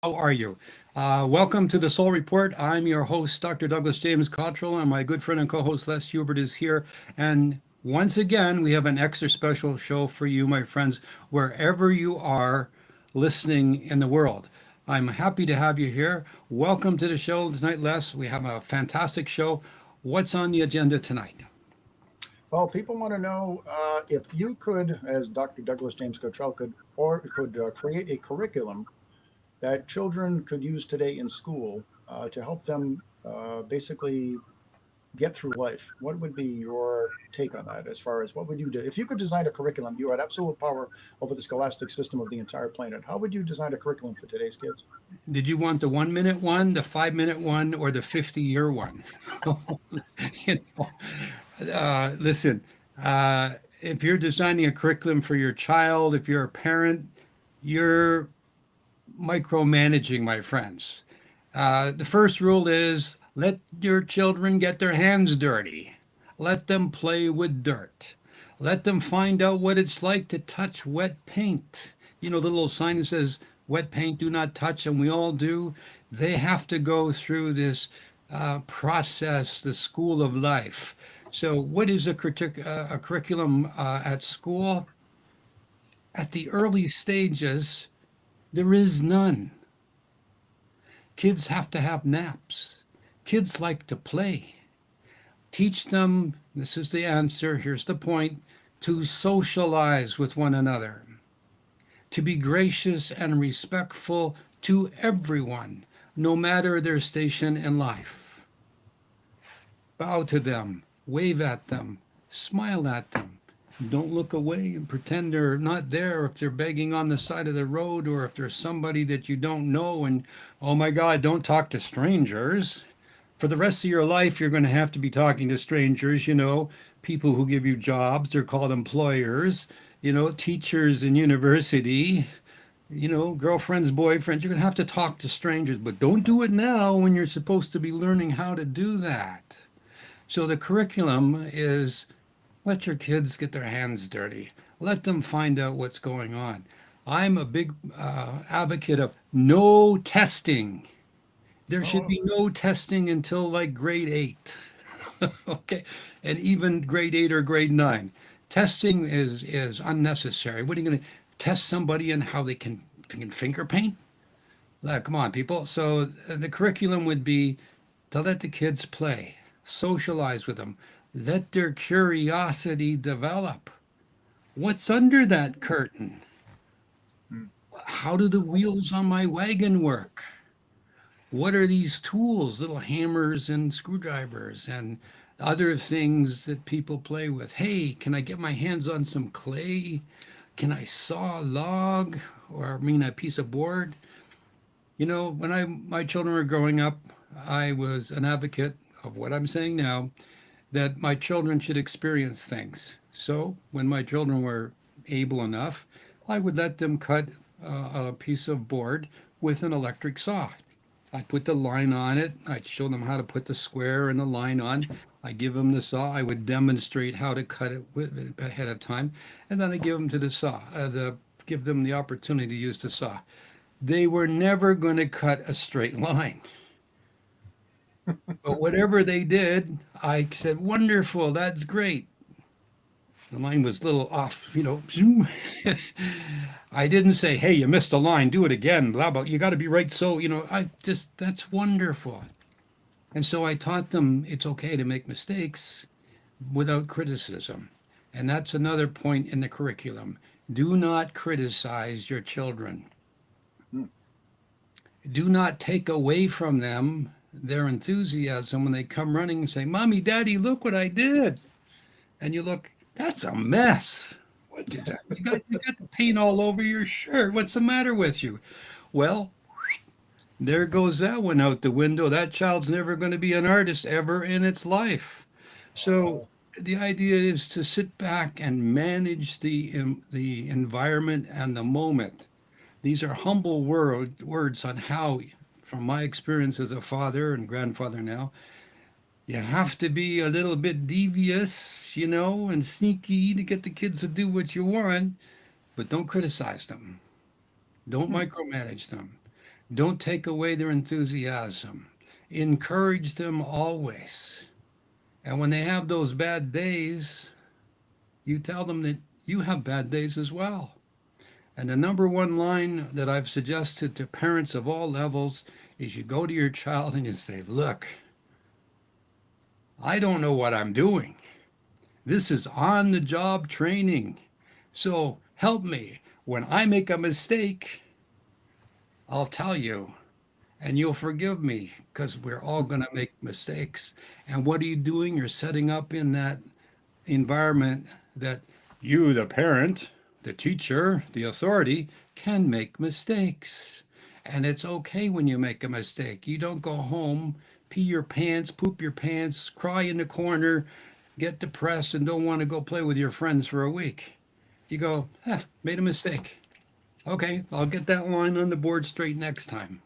How are you? Welcome to the Soul Report. I'm your host, Dr. Douglas James Cottrell, and my good friend and co-host Les Hubert is here. And once again, we have an extra special show for you, my friends, wherever you are listening in the world. I'm happy to have you here. Welcome to the show tonight, Les. We have a fantastic show. What's on the agenda tonight? Well, people want to know if you could, as Dr. Douglas James Cottrell could create a curriculum that children could use today in school to help them basically get through life. What would be your take on that? As far as what would you do if you could design a curriculum? You had absolute power over the scholastic system of the entire planet. How would you design a curriculum for today's kids? Did you want the 1 minute one, the 5 minute one, or the 50-year one? you know, Listen, if you're designing a curriculum for your child, if you're a parent, you're micromanaging, my friends. The first rule is let your children get their hands dirty. Let them play with dirt. Let them find out what it's like to touch wet paint. You know, the little sign that says, wet paint do not touch, and we all do. They have to go through this process, the school of life. So, what is a curriculum at school? At the early stages, there is none. Kids have to have naps. Kids like to play. Teach them, this is the answer, here's the point, to socialize with one another, to be gracious and respectful to everyone, no matter their station in life. Bow to them, wave at them, smile at them. Don't look away and pretend they're not there if they're begging on the side of the road or if there's somebody that you don't know. And oh my God, don't talk to strangers. For the rest of your life, you're going to have to be talking to strangers, people who give you jobs. They're called employers, teachers in university, girlfriends, boyfriends. You're going to have to talk to strangers, but don't do it now when you're supposed to be learning how to do that. So the curriculum is let your kids get their hands dirty. Let them find out what's going on. I'm a big advocate of no testing. There should Oh, be no testing until like grade eight. Okay. And even grade eight or grade nine. Testing is unnecessary. What are you going to test somebody in how they can finger paint? Come on, people. So the curriculum would be to let the kids play, socialize with them, let their curiosity develop. What's under that curtain? hmm. How do the wheels on my wagon work? What are these tools, little hammers and screwdrivers and other things that people play with? Hey, can I get my hands on some clay? Can I saw a log or a piece of board? When my children were growing up, I was an advocate of what I'm saying now, that my children should experience things. So when my children were able enough, I would let them cut a piece of board with an electric saw. I'd put the line on it. I'd show them how to put the square and the line on. I give them the saw. I would demonstrate how to cut it ahead of time, and then I give them to the saw. Give them the opportunity to use the saw. They were never going to cut a straight line. But whatever they did, I said, wonderful, that's great. The line was a little off. Zoom. I didn't say, hey, you missed a line, do it again, blah, blah. You got to be right. So, that's wonderful. And so I taught them it's okay to make mistakes without criticism. And that's another point in the curriculum. Do not criticize your children. Hmm. Do not take away from them their enthusiasm when they come running and say, Mommy, Daddy, look what I did. And you look, that's a mess. What did that? You got the paint all over your shirt. What's the matter with you? Well, there goes that one out the window. That child's never going to be an artist ever in its life. So Oh, the idea is to sit back and manage the environment and the moment. These are humble words on how, from my experience as a father and grandfather now, you have to be a little bit devious, and sneaky to get the kids to do what you want, but don't criticize them. Don't hmm. micromanage them. Don't take away their enthusiasm. Encourage them always. And when they have those bad days, you tell them that you have bad days as well. And the number one line that I've suggested to parents of all levels is you go to your child and you say, look, I don't know what I'm doing. This is on the job training. So help me. When I make a mistake, I'll tell you and you'll forgive me because we're all going to make mistakes. And what are you doing? You're setting up in that environment that you, the parent, the teacher, the authority, can make mistakes. And it's okay when you make a mistake. You don't go home, pee your pants, poop your pants, cry in the corner, get depressed, and don't want to go play with your friends for a week. You go, made a mistake. Okay, I'll get that line on the board straight next time.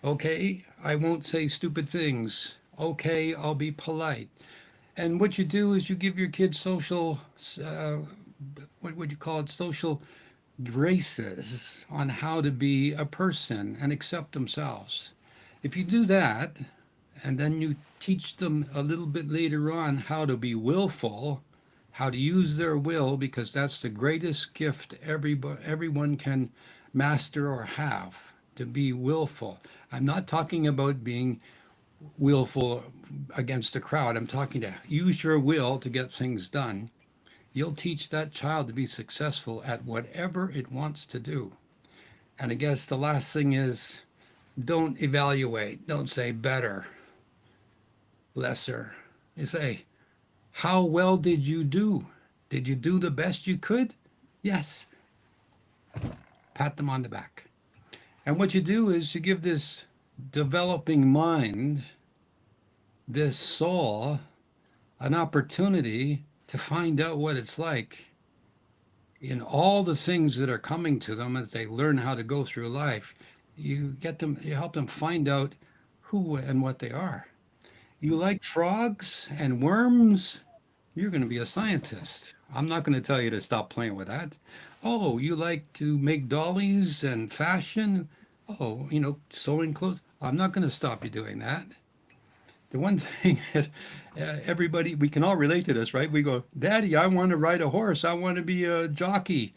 Okay, I won't say stupid things. Okay, I'll be polite. And what you do is you give your kids social, uh, what would you call it, social graces on how to be a person and accept themselves. If you do that, and then you teach them a little bit later on how to be willful, how to use their will, because that's the greatest gift everyone can master or have, to be willful. I'm not talking about being willful against the crowd. I'm talking to use your will to get things done. You'll teach that child to be successful at whatever it wants to do. And I guess the last thing is don't evaluate. Don't say better, lesser. You say, how well did you do? Did you do the best you could? Yes. Pat them on the back. And what you do is you give this developing mind, this soul, an opportunity to find out what it's like in all the things that are coming to them as they learn how to go through life. You help them find out who and what they are. You like frogs and worms? You're going to be a scientist. I'm not going to tell you to stop playing with that. Oh, you like to make dollies and fashion? Oh, sewing clothes? I'm not going to stop you doing that. The one thing that everybody, we can all relate to this, right? We go, Daddy, I want to ride a horse. I want to be a jockey.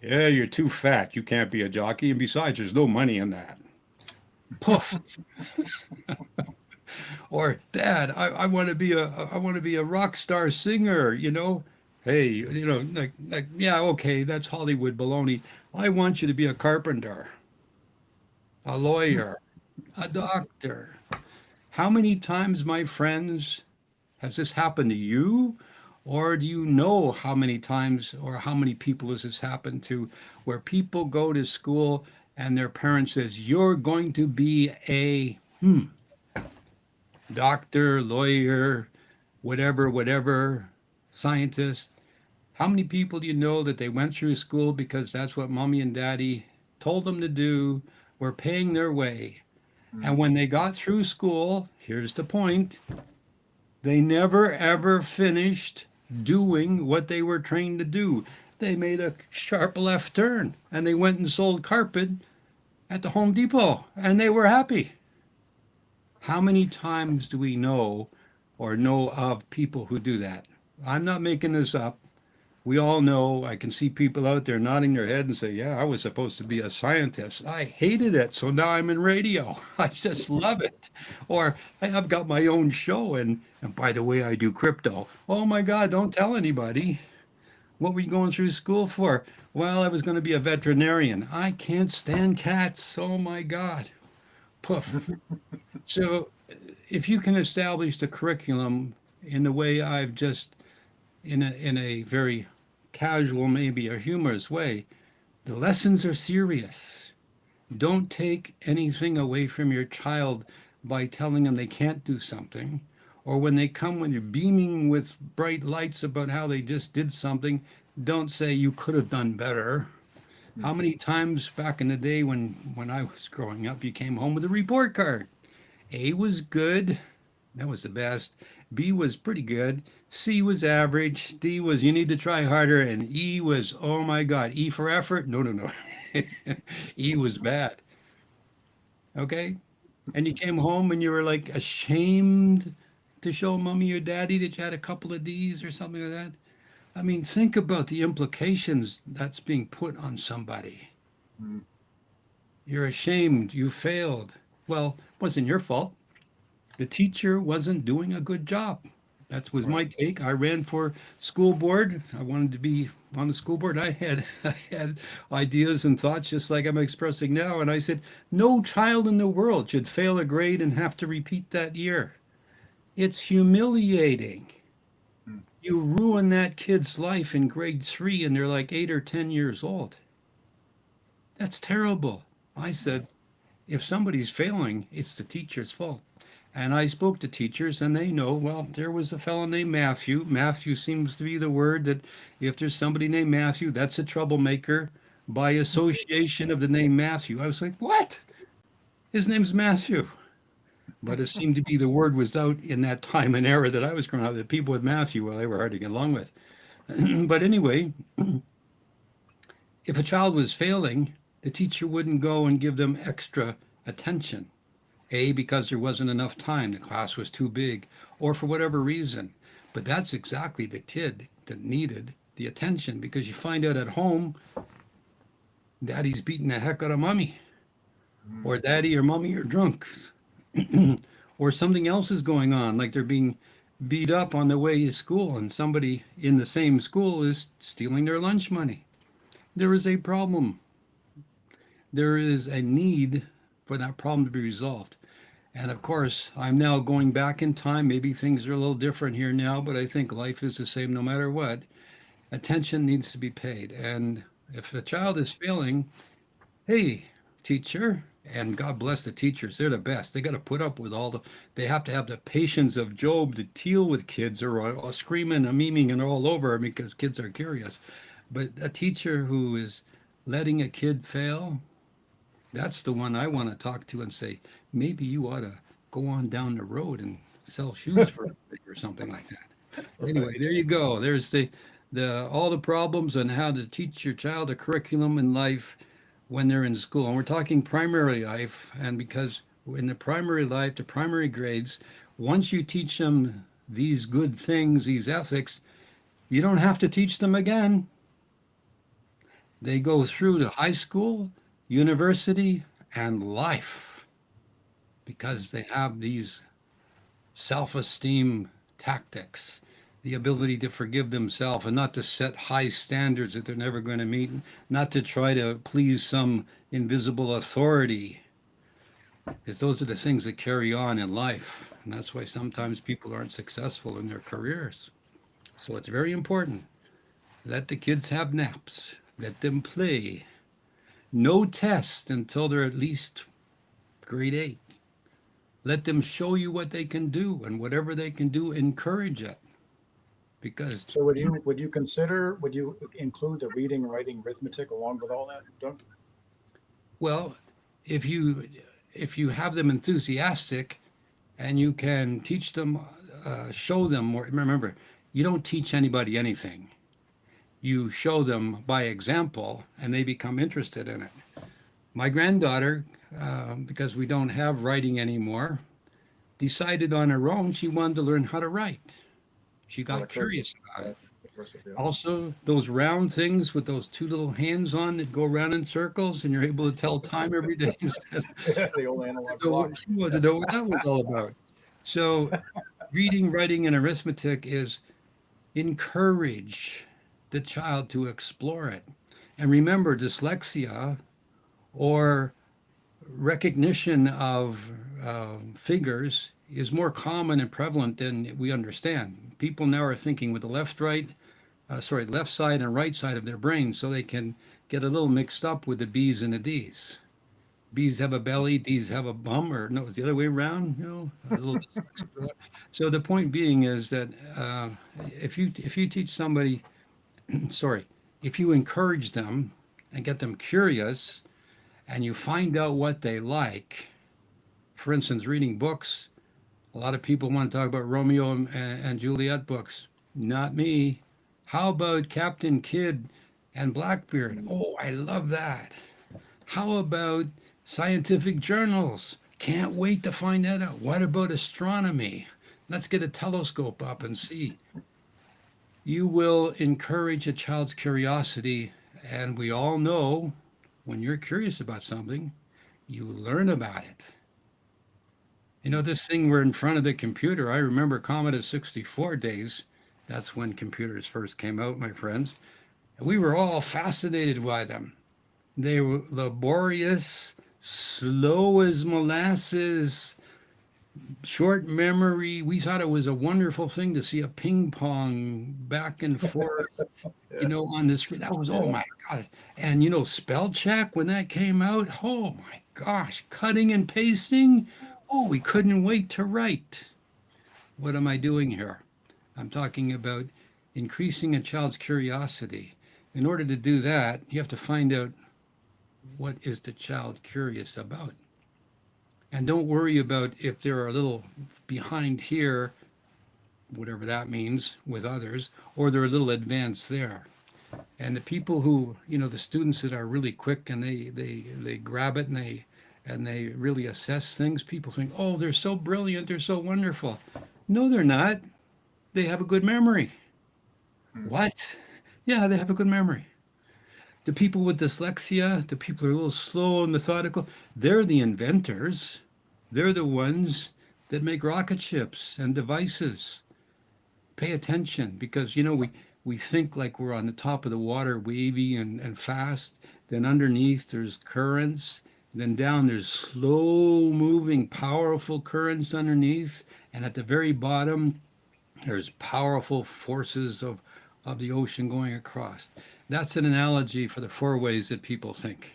Yeah, you're too fat. You can't be a jockey. And besides, there's no money in that. Poof. Or Dad, I want to be a rock star singer. Hey, like yeah, okay, that's Hollywood baloney. I want you to be a carpenter, a lawyer, a doctor. How many times, my friends, has this happened to you? Or do you know how many times or how many people has this happened to, where people go to school and their parent says, you're going to be a doctor, lawyer, whatever, scientist? How many people do you know that they went through school because that's what mommy and daddy told them to do, were paying their way? And when they got through school, here's the point, they never ever finished doing what they were trained to do. They made a sharp left turn and they went and sold carpet at the Home Depot and they were happy. How many times do we know or know of people who do that? I'm not making this up. We all know. I can see people out there nodding their head and say, yeah, I was supposed to be a scientist. I hated it, so now I'm in radio. I just love it. Or I've got my own show, and by the way, I do crypto. Oh my God, don't tell anybody. What were you going through school for? Well, I was going to be a veterinarian. I can't stand cats. Oh my God. Poof. So if you can establish the curriculum in the way I've just, in a very casual, maybe a humorous way, the lessons are serious. Don't take anything away from your child by telling them they can't do something. Or when they come, when you're beaming with bright lights about how they just did something, don't say you could have done better. How many times back in the day when I was growing up, you came home with a report card? A was good. That was the best. B was pretty good. C was average. D was you need to try harder. And E was, oh my God, E for effort? No, no, no. E was bad. Okay. And you came home and you were like ashamed to show mommy or daddy that you had a couple of D's or something like that. I mean, think about the implications that's being put on somebody. Mm. You're ashamed, you failed. Well, it wasn't your fault. The teacher wasn't doing a good job. That was Right. my take. I ran for school board. I wanted to be on the school board. I had ideas and thoughts just like I'm expressing now. And I said, no child in the world should fail a grade and have to repeat that year. It's humiliating. Mm. You ruin that kid's life in grade three and they're like 8 or 10 years old. That's terrible. I said, if somebody's failing, it's the teacher's fault. And I spoke to teachers, and they know, well, there was a fellow named Matthew. Matthew seems to be the word that if there's somebody named Matthew, that's a troublemaker by association of the name Matthew. I was like, what? His name's Matthew. But it seemed to be the word was out in that time and era that I was growing up, that people with Matthew, well, they were hard to get along with. But anyway, if a child was failing, the teacher wouldn't go and give them extra attention. A, because there wasn't enough time, the class was too big, or for whatever reason. But that's exactly the kid that needed the attention because you find out at home, daddy's beating the heck out of mommy, Mm. or daddy or mommy are drunks, or something else is going on, like they're being beat up on the way to school, and somebody in the same school is stealing their lunch money. There is a problem. There is a need for that problem to be resolved. And of course, I'm now going back in time. Maybe things are a little different here now, but I think life is the same no matter what. Attention needs to be paid. And if a child is failing, hey, teacher, and God bless the teachers, they're the best. They got to put up with they have to have the patience of Job to deal with kids who are all screaming and memeing and all over because kids are curious. But a teacher who is letting a kid fail, that's the one I want to talk to and say, maybe you ought to go on down the road and sell shoes for or something like that. Right. Anyway, there you go. There's the all the problems on how to teach your child a curriculum in life when they're in school. And we're talking primary life, and because in the primary life, the primary grades, once you teach them these good things, these ethics, you don't have to teach them again. They go through to high school, university, and life because they have these self esteem tactics, the ability to forgive themselves and not to set high standards that they're never going to meet, not to try to please some invisible authority, because those are the things that carry on in life. And that's why sometimes people aren't successful in their careers. So it's very important. Let the kids have naps, let them play. No test until they're at least grade 8. Let them show you what they can do, and whatever they can do, encourage it. Because, So would you include the reading, writing, arithmetic along with all that, Doug? well, if you if you have them enthusiastic and you can teach them, show them more. Remember, you don't teach anybody anything. You show them by example, and they become interested in it. My granddaughter, because we don't have writing anymore, decided on her own she wanted to learn how to write. She Oh, the got cursive. curious about Yeah, it. the cursive, yeah. Also, those round things with those two little hands on that go around in circles, and you're able to tell time every day. Yeah, the old analog clocks. She wanted to know what that was all about. So, reading, writing, and arithmetic is encourage the child to explore it. And remember, dyslexia or recognition of figures is more common and prevalent than we understand. People now are thinking with the left side and right side of their brain, so they can get a little mixed up with the B's and the D's. B's have a belly, D's have a bum, or no, it's the other way around. A little so the point being is that if you teach somebody, sorry, if you encourage them and get them curious, and you find out what they like, for instance, reading books. A lot of people want to talk about Romeo and Juliet books. Not me. How about Captain Kidd and Blackbeard? Oh, I love that. How about Scientific journals. Can't wait to find that out. What about astronomy? Let's get a telescope up and see. You will encourage a child's curiosity, and we all know when you're curious about something, you learn about it. You know, this thing we're in front of the computer. I remember Commodore 64 days. That's when computers first came out, my friends. And we were all fascinated by them. They were laborious, slow as molasses, short memory. We thought it was a wonderful thing to see a ping pong back and forth, Yeah, on the screen. That was, oh yeah. my God. And, spell check when that came out, oh my gosh, cutting and pasting. Oh, we couldn't wait to write. What am I doing here? I'm talking about increasing a child's curiosity. In order to do that, you have to find out what is the child curious about. And don't worry about if they're a little behind here, whatever that means, with others, or they're a little advanced there. And the people who, the students that are really quick and they grab it and they really assess things, people think, oh, they're so brilliant, they're so wonderful. No, they're not. They have a good memory. Hmm. What? Yeah, they have a good memory. The people with dyslexia, the people who are a little slow and methodical, they're the inventors. They're the ones that make rocket ships and devices. Pay attention because, we think like we're on the top of the water, wavy and fast. Then underneath there's currents. Then down there's slow moving, powerful currents underneath. And at the very bottom, there's powerful forces of the ocean going across. That's an analogy for the four ways that people think.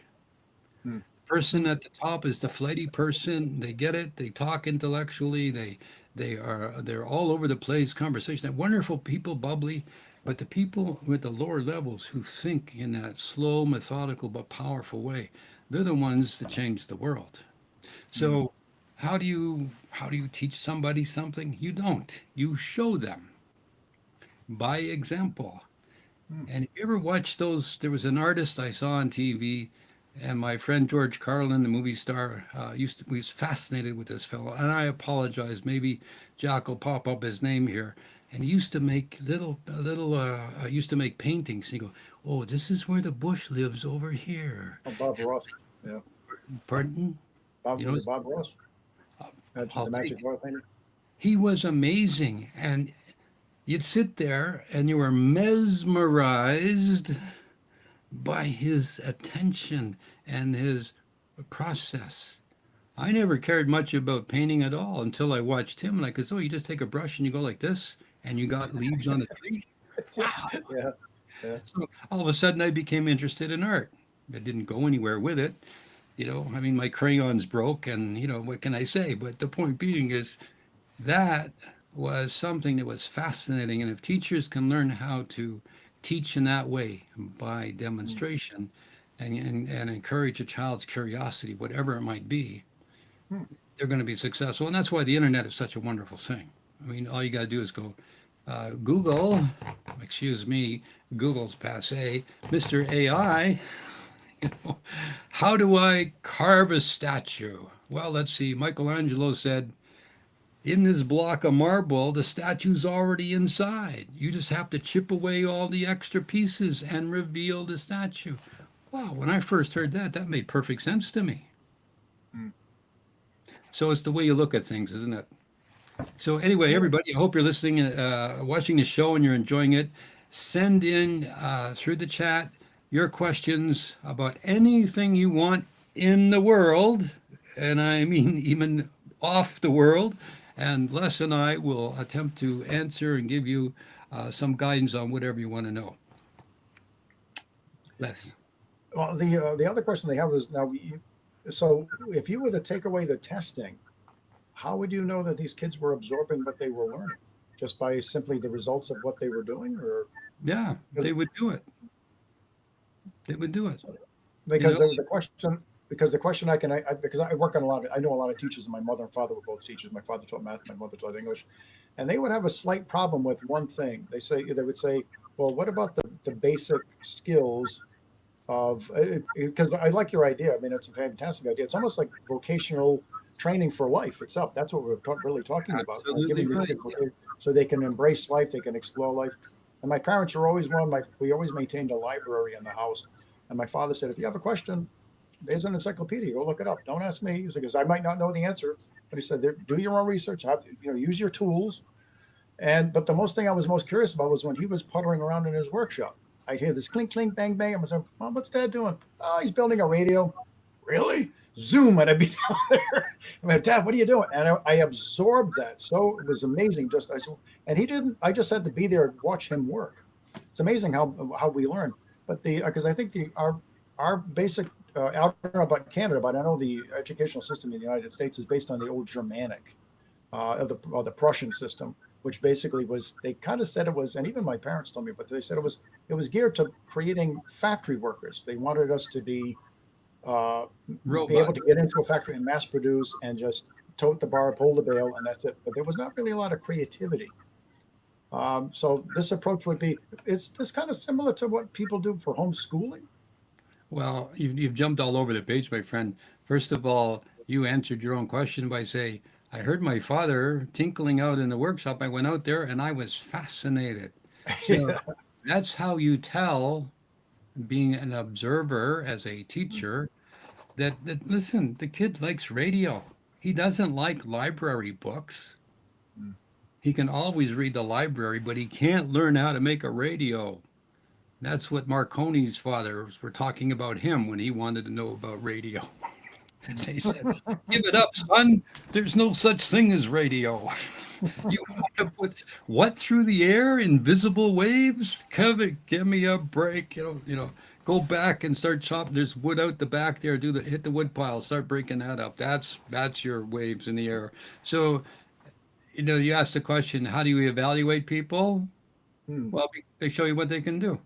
Hmm. Person at the top is the flighty person. They get it. They talk intellectually. They're all over the place. Conversation. They're wonderful people, bubbly. But the people with the lower levels who think in that slow, methodical but powerful way, they're the ones that change the world. Hmm. So how do you teach somebody something? You don't. You show them by example. Hmm. And if you ever watched those, there was an artist I saw on TV, and my friend George Carlin, the movie star, was fascinated with this fellow. And I apologize, maybe Jack will pop up his name here. And he used to make used to make paintings. And he go, oh, this is where the bush lives over here. Oh, Bob Ross. Yeah. Pardon? Bob, You was know, it Bob Ross? I'll The take. Magic Oil painter? He was amazing, and you'd sit there and you were mesmerized by his attention and his process. I never cared much about painting at all until I watched him, and I could, oh, you just take a brush and you go like this, and you got leaves on the tree. Wow. Yeah. Yeah. So all of a sudden, I became interested in art. I didn't go anywhere with it. I mean, my crayons broke, and, what can I say? But the point being is that was something that was fascinating. And if teachers can learn how to teach in that way by Hmm. demonstration and encourage a child's curiosity, whatever it might be, Hmm. they're going to be successful. And that's why the internet is such a wonderful thing. I mean, all you got to do is go, Google, excuse me, Google's passe, Mr. AI, how do I carve a statue? Well, let's see. Michelangelo said, in this block of marble, the statue's already inside. You just have to chip away all the extra pieces and reveal the statue. Wow, when I first heard that, that made perfect sense to me. Hmm. So it's the way you look at things, isn't it? So anyway, Yeah. everybody, I hope you're listening, watching the show, and you're enjoying it. Send in through the chat your questions about anything you want in the world, and I mean even off the world. And Les and I will attempt to answer and give you some guidance on whatever you want to know. Les. Well, the other question they have is now, so if you were to take away the testing, how would you know that these kids were absorbing what they were learning? Just by simply the results of what they were doing, or Yeah, they would do it. They would do it. You because know, the question because I work on I know a lot of teachers, and my mother and father were both teachers. My father taught math, my mother taught English, and they would have a slight problem with one thing. They would say, well, what about the basic skills of because I like your idea. I mean, it's a fantastic idea. It's almost like vocational training for life itself. That's what we're really talking about, Absolutely giving these right. kids so they can embrace life, they can explore life. And my parents are always one. We always maintained a library in the house, and my father said, if you have a question, there's an encyclopedia. Go look it up. Don't ask me. He said, because I might not know the answer. But he said, do your own research. Use your tools. But the most thing I was most curious about was when he was puttering around in his workshop. I'd hear this clink, clink, bang, bang. I was like, Mom, what's Dad doing? Oh, he's building a radio. Really? Zoom. And I'd be down there. I'm like, Dad, what are you doing? And I absorbed that. So it was amazing. And he didn't, I just had to be there and watch him work. It's amazing how we learn. But because I think our basic, I don't know about Canada, but I know the educational system in the United States is based on the old Germanic, or the Prussian system, which basically was, they kind of said it was, and even my parents told me, but they said it was geared to creating factory workers. They wanted us to be able Robot. to get into a factory and mass produce and just tote the bar, pull the bale, and that's it. But there was not really a lot of creativity. So this approach it's this kind of similar to what people do for homeschooling. Well, you've jumped all over the page, my friend. First of all, you answered your own question by saying, I heard my father tinkling out in the workshop. I went out there and I was fascinated. So Yeah. that's how you tell, being an observer as a teacher, that listen, the kid likes radio. He doesn't like library books. He can always read the library, but he can't learn how to make a radio. That's what Marconi's father were talking about him when he wanted to know about radio. They said, "Give it up, son. There's no such thing as radio. You want to put what through the air? Invisible waves? Kevin, give me a break. Go back and start chopping. There's wood out the back there. Hit the wood pile. Start breaking that up. That's your waves in the air." So, you asked the question, how do you evaluate people? Hmm. Well, they show you what they can do.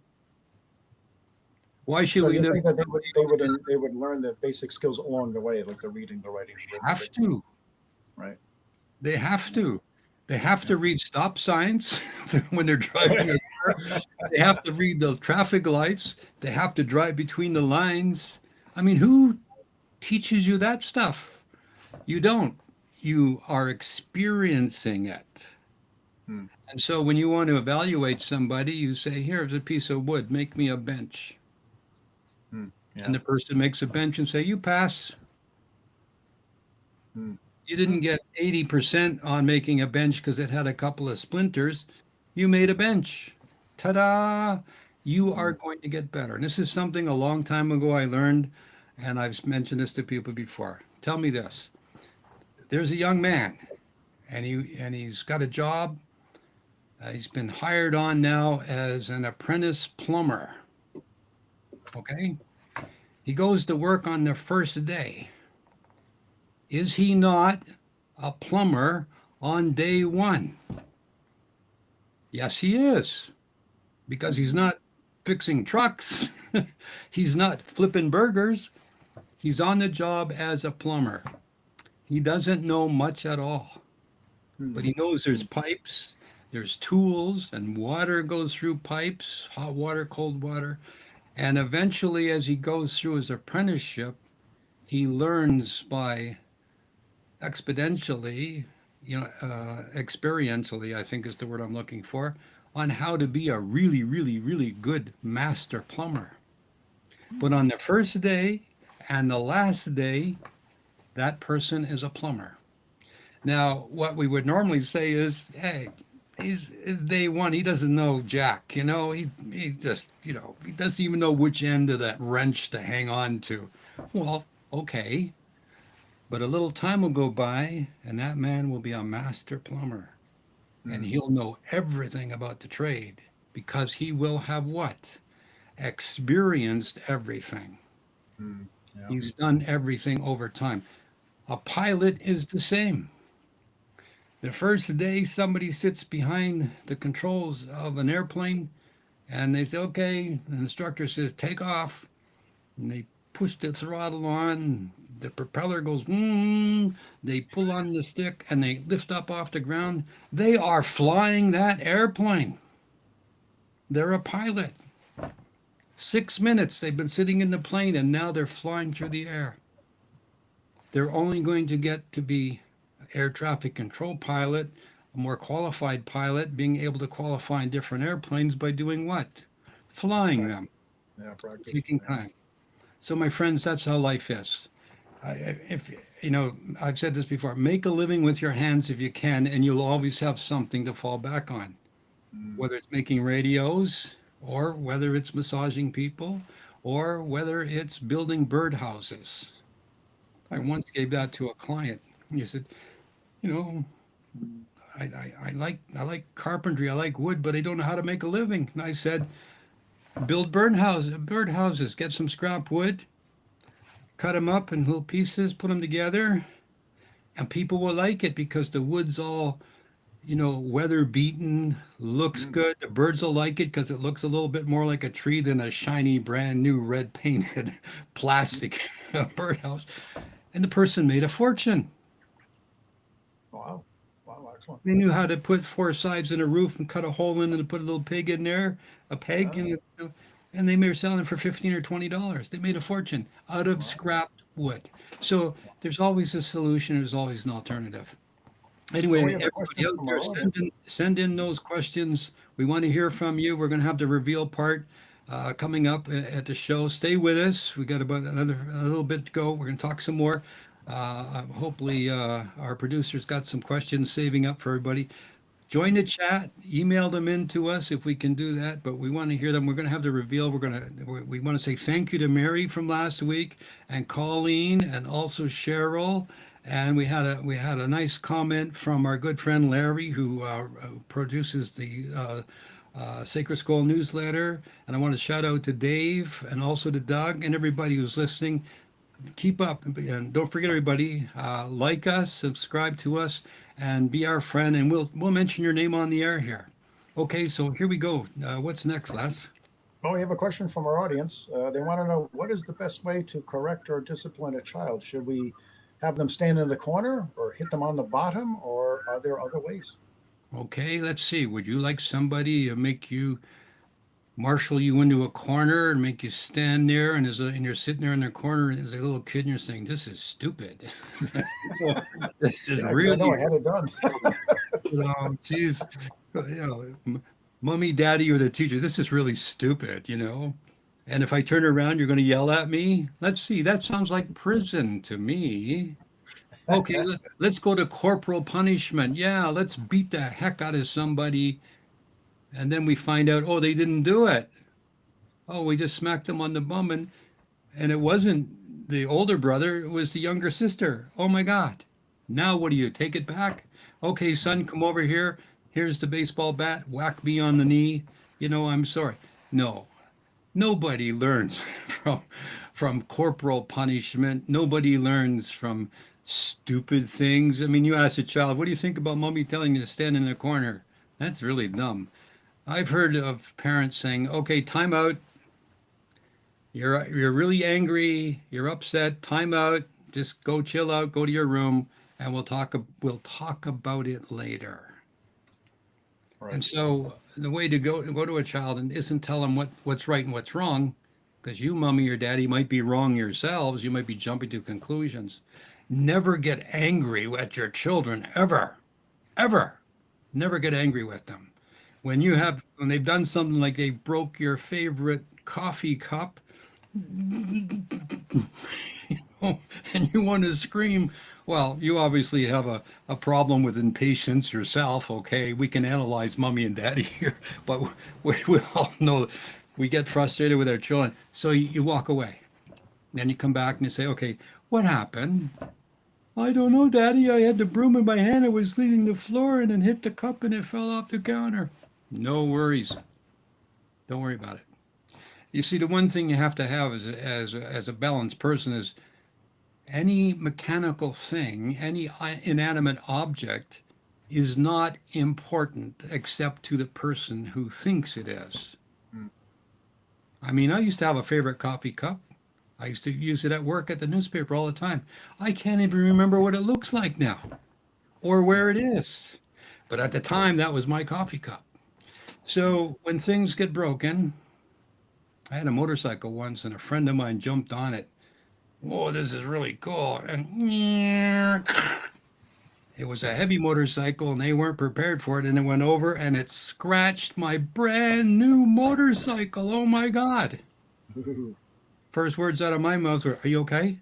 Why should So we you live? think that they would learn the basic skills along the way, like the reading, the writing, the Have arithmetic, to. right? They have Yeah. to. They have Yeah. to read stop signs when they're driving a car. They have to read the traffic lights. They have to drive between the lines. I mean, who teaches you that stuff? You don't. You are experiencing it. Hmm. And so when you want to evaluate somebody, you say, here's a piece of wood, make me a bench. Hmm. And Yeah. the person makes a bench and say, you pass. Hmm. You Hmm. didn't get 80% on making a bench because it had a couple of splinters. You made a bench. Ta-da! You are Hmm. going to get better. And this is something a long time ago I learned, and I've mentioned this to people before. Tell me this. There's a young man, and he's got a job. He's been hired on now as an apprentice plumber. Okay? He goes to work on the first day. Is he not a plumber on day one? Yes, he is, because he's not fixing trucks. He's not flipping burgers. He's on the job as a plumber. He doesn't know much at all, Hmm. but he knows there's Hmm. pipes, there's tools, and water goes through pipes, hot water, cold water. And eventually, as he goes through his apprenticeship, he learns by exponentially, experientially, I think is the word I'm looking for, on how to be a really, really, really good master plumber. But on the first day and the last day, that person is a plumber. Now, what we would normally say is, hey, he's day one. He doesn't know jack. He's just, he doesn't even know which end of that wrench to hang on to. Well, okay, but a little time will go by, and that man will be a master plumber, and Hmm. he'll know everything about the trade because he will have what? Experienced everything. Hmm. Yeah. He's done everything over time. A pilot is the same. The first day somebody sits behind the controls of an airplane and they say, okay, the instructor says, take off. And they push the throttle on. The propeller goes, they pull on the stick and they lift up off the ground. They are flying that airplane. They're a pilot. 6 minutes they've been sitting in the plane and now they're flying through the air. They're only going to get to be air traffic control pilot, a more qualified pilot, being able to qualify in different airplanes by doing what? Flying them, Yeah, practice. taking Yeah. time. So, my friends, that's how life is. If I've said this before, make a living with your hands if you can, and you'll always have something to fall back on, Mm, whether it's making radios, or whether it's massaging people, or whether it's building birdhouses. I mm, once gave that to a client. He said, you know, I like carpentry, I like wood, but I don't know how to make a living. And I said, build birdhouses, get some scrap wood, cut them up in little pieces, put them together, and people will like it because the wood's all, weather beaten, looks mm. good. The birds will like it because it looks a little bit more like a tree than a shiny, brand new red painted plastic birdhouse. And the person made a fortune. Wow. Wow, excellent. They knew how to put four sides in a roof and cut a hole in and put a little pig in there, a peg, Yeah. and they were selling it for $15 or $20. They made a fortune out of Wow. scrapped wood. So there's always a solution. There's always an alternative. Well, we Anyway, have a everybody question out from there, our audience. send in those questions. We want to hear from you. We're going to have the reveal part coming up at the show. Stay with us. We got about a little bit to go. We're going to talk some more. Hopefully, our producers got some questions saving up for everybody. Join the chat, email them in to us if we can do that, but we want to hear them. We're going to have the reveal. We want to say thank you to Mary from last week and Colleen and also Cheryl. And we had a nice comment from our good friend Larry, who produces the Sacred Scroll newsletter. And I want to shout out to Dave and also to Doug and everybody who's listening. Keep up, and don't forget, everybody, like us, subscribe to us, and be our friend, and we'll mention your name on the air here. Okay, so here we go. What's next, Les? Well, we have a question from our audience. They want to know, what is the best way to correct or discipline a child? Should we have them stand in the corner or hit them on the bottom, or are there other ways? Okay, let's see. Would you like somebody to make you marshal you into a corner and make you stand there, and you're sitting there in the corner as a little kid, and you're saying, "This is stupid. This is Yeah, because I know I really, had it done. geez, mommy, daddy, or the teacher. This is really stupid. And if I turn around, you're going to yell at me. Let's see. That sounds like prison to me. Okay, let's go to corporal punishment. Yeah, let's beat the heck out of somebody, and then we find out, oh, they didn't do it. Oh, we just smacked them on the bum, and it wasn't the older brother, it was the younger sister. Oh my God. Now what do you take it back? Okay, son, come over here. Here's the baseball bat. Whack me on the knee. I'm sorry. No, nobody learns from corporal punishment. Nobody learns from stupid things. I mean, you ask a child, what do you think about mommy telling you to stand in the corner? That's really dumb. I've heard of parents saying, okay, time out. You're really angry, you're upset, time out, just go chill out, go to your room, and we'll talk about it later. Right. And so the way to go to a child and isn't tell them what's right and what's wrong, because you, mommy or daddy, might be wrong yourselves. You might be jumping to conclusions. Never get angry at your children, ever, ever. Never get angry with them. When they've done something like they broke your favorite coffee cup, and you want to scream, well, you obviously have a problem with impatience yourself. Okay, we can analyze mommy and daddy here, but we all know we get frustrated with our children. So you walk away. Then you come back and you say, okay, what happened? I don't know, daddy. I had the broom in my hand. I was cleaning the floor and then hit the cup and it fell off the counter. No worries. Don't worry about it. You see, the one thing you have to have as a balanced person is any mechanical thing, any inanimate object is not important except to the person who thinks it is. Mm. I mean, I used to have a favorite coffee cup. I used to use it at work at the newspaper all the time. I can't even remember what it looks like now or where it is. But at the time, that was my coffee cup. So when things get broken, I had a motorcycle once, and a friend of mine jumped on it. Oh, this is really cool. And it was a heavy motorcycle, and they weren't prepared for it. And it went over and it scratched my brand new motorcycle. Oh my God. Ooh. First words out of my mouth were, "Are you okay?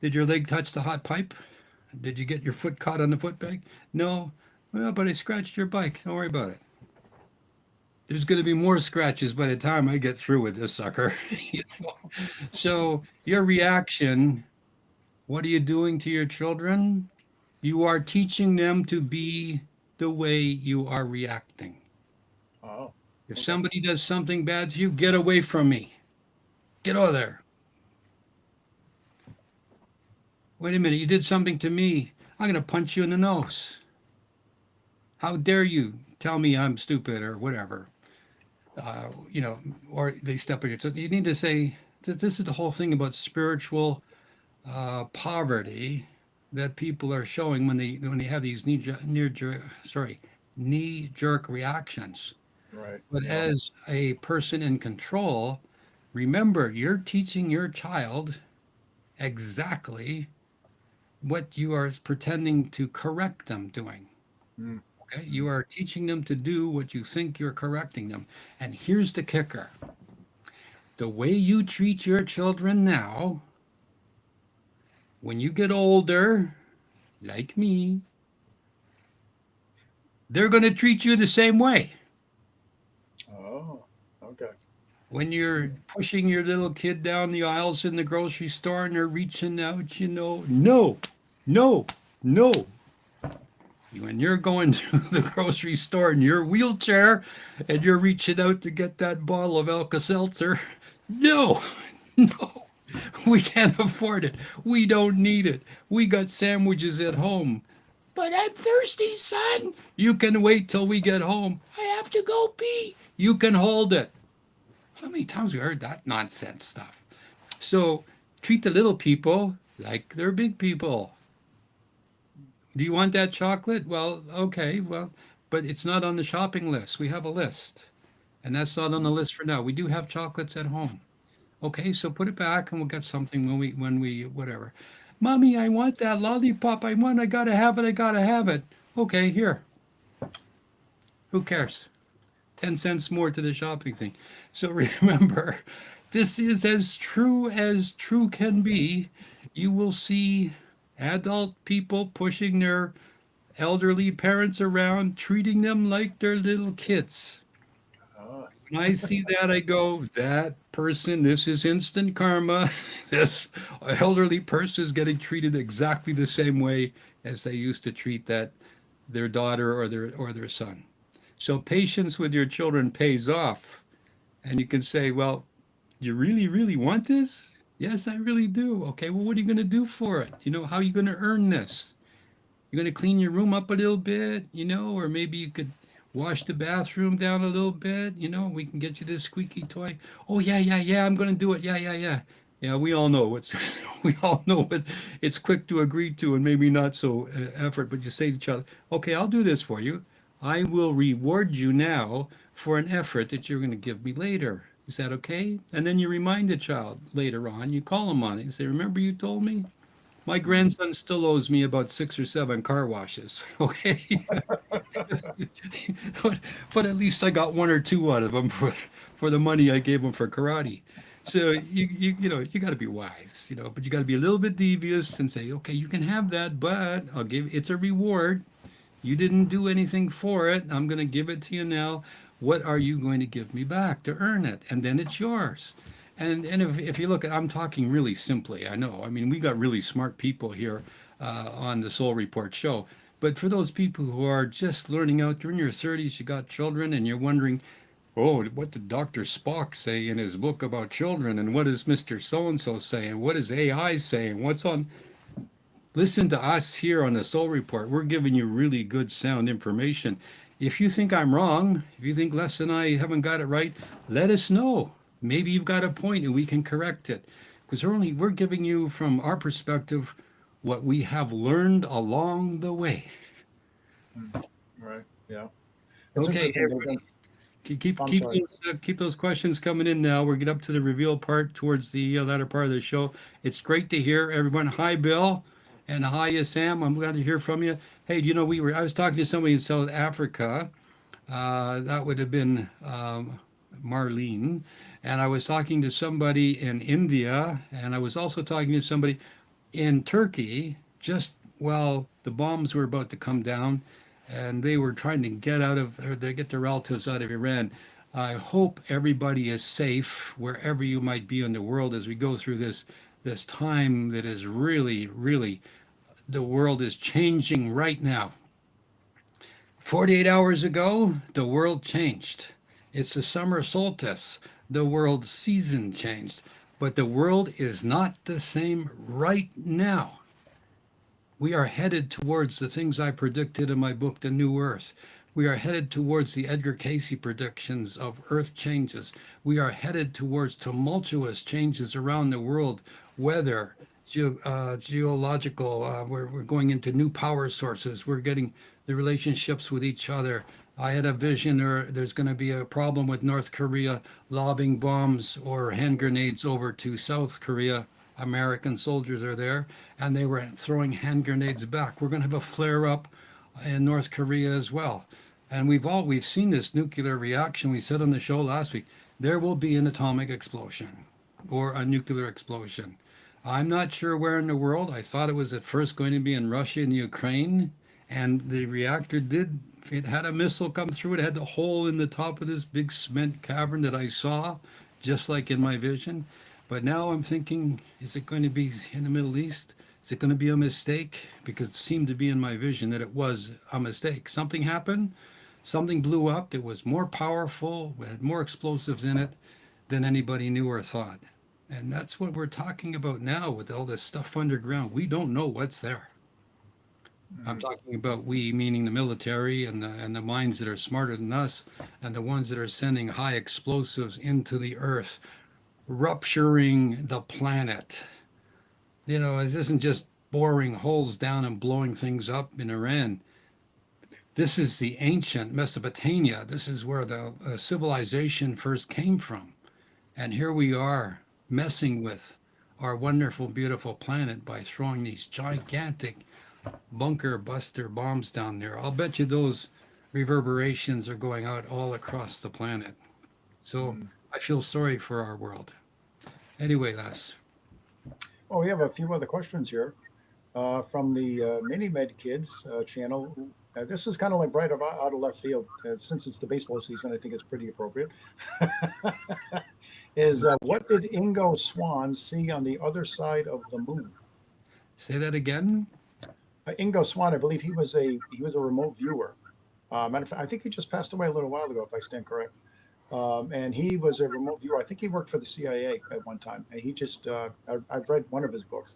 Did your leg touch the hot pipe? Did you get your foot caught on the foot peg?" No. Well, but I scratched your bike. Don't worry about it. There's going to be more scratches by the time I get through with this sucker. You know? So, your reaction, what are you doing to your children? You are teaching them to be the way you are reacting. Oh, If okay. somebody does something bad to you, get away from me. Get out of there. Wait a minute, you did something to me. I'm going to punch you in the nose. How dare you tell me I'm stupid or whatever? Or they step on you. So you need to say, this is the whole thing about spiritual poverty that people are showing when they have these knee jerk reactions. Right. But Yeah. as a person in control, remember you're teaching your child exactly what you are pretending to correct them doing. Mm, Okay, mm. you are teaching them to do what you think you're correcting them. And here's the kicker: the way you treat your children now, when you get older, like me, they're going to treat you the same way. Oh, okay. When you're pushing your little kid down the aisles in the grocery store and they're reaching out, no, no, no. When you're going through the grocery store in your wheelchair and you're reaching out to get that bottle of Alka Seltzer, no, no, we can't afford it. We don't need it. We got sandwiches at home. But I'm thirsty, son. You can wait till we get home. I have to go pee. You can hold it. How many times have we heard that nonsense stuff? So treat the little people like they're big people. Do you want that chocolate? Well, okay, well, but it's not on the shopping list. We have a list, and that's not on the list for now. We do have chocolates at home. Okay, so put it back, and we'll get something when we whatever. Mommy, I want that lollipop. I gotta have it. I gotta have it. Okay, here. Who cares? 10 cents more to the shopping thing. So remember, this is as true can be. You will see adult people pushing their elderly parents around, treating them like they're little kids. Ah, When I see that, I go, that person, this is instant karma. This elderly person is getting treated exactly the same way as they used to treat their daughter or their son. So patience with your children pays off. And you can say, well, you really, really want this? Yes, I really do. Okay, well, what are you going to do for it? How are you going to earn this? You're going to clean your room up a little bit, or maybe you could wash the bathroom down a little bit. We can get you this squeaky toy. Oh, yeah, yeah, yeah, I'm going to do it. Yeah, yeah, yeah. Yeah, we all know what's, we all know what it's quick to agree to and maybe not so effort, but you say to each other, okay, I'll do this for you. I will reward you now for an effort that you're going to give me later. Is that okay? And then you remind the child later on, you call them on it. You say, remember you told me? My mhm. grandson still owes me about 6 or 7 car washes. Okay, but at least I got 1 or 2 out of him for the money I gave him for karate. So you got to be wise, but you got to be a little bit devious and say, okay, you can have that, but it's a reward. You didn't do anything for it. I'm going to give it to you now. What are you going to give me back to earn it? And then it's yours. And if you look at, I'm talking really simply. I know. I mean, we got really smart people here on the Soul Report show. But for those people who are just learning out, you're in your 30s, you got children, and you're wondering, oh, what did Dr. Spock say in his book about children? And what does Mr. So and so say? And what is AI saying? What's on? Listen to us here on the Soul Report. We're giving you really good, sound information. If you think I'm wrong, if you think Les and I haven't got it right, let us know. Maybe you've got a point and we can correct it. Because we're giving you from our perspective what we have learned along the way. Mm. Right. Yeah. It's Okay, interesting. There's everybody. I'm sorry. Keep those questions coming in now. We're get up to the reveal part towards the latter part of the show. It's great to hear everyone. Hi, Bill, and hi, Sam. I'm glad to hear from you. Hey, you know, I was talking to somebody in South Africa. That would have been Marlene, and I was talking to somebody in India, and I was also talking to somebody in Turkey just while the bombs were about to come down, and they were trying to get out of or they get their relatives out of Iran. I hope everybody is safe wherever you might be in the world as we go through this time that is really, really the world is changing right now. 48 hours ago, the world changed. It's the summer solstice. The world season changed. But the world is not the same right now. We are headed towards the things I predicted in my book, The New Earth. We are headed towards the Edgar Cayce predictions of Earth changes. We are headed towards tumultuous changes around the world, weather, geological. We're going into new power sources. We're getting the relationships with each other. I had a vision, or there's going to be a problem with North Korea lobbing bombs or hand grenades over to South Korea. American soldiers are there, and they were throwing hand grenades back. We're going to have a flare up in North Korea as well. And we've seen this nuclear reaction. We said on the show last week, there will be an atomic explosion or a nuclear explosion. I'm not sure where in the world. I thought it was at first going to be in Russia and Ukraine, and the reactor did. It had a missile come through. It had the hole in the top of this big cement cavern that I saw, just like in my vision. But now I'm thinking, is it going to be in the Middle East? Is it going to be a mistake? Because it seemed to be in my vision that it was a mistake. Something happened. Something blew up. It was more powerful, had more explosives in it than anybody knew or thought. And that's what we're talking about now with all this stuff underground. We don't know what's there. I'm talking about we, meaning the military and the minds that are smarter than us, and the ones that are sending high explosives into the earth, rupturing the planet. You know, this isn't just boring holes down and blowing things up in Iran. This is the ancient Mesopotamia. This is where the civilization first came from. And here we are messing with our wonderful, beautiful planet by throwing these gigantic bunker buster bombs down there. I'll bet you those reverberations are going out all across the planet. So I feel sorry for our world. Anyway, Les. Oh, we have a few other questions here from the Mini Med Kids channel. This is kind of like right out of left field. Since it's the baseball season, I think it's pretty appropriate. Is what did Ingo Swann see on the other side of the moon? Say that again. Ingo Swann, I believe he was a remote viewer. Matter of fact, I think he just passed away a little while ago, if I stand correct. And he was a remote viewer. I think he worked for the CIA at one time. And he just, I've read one of his books.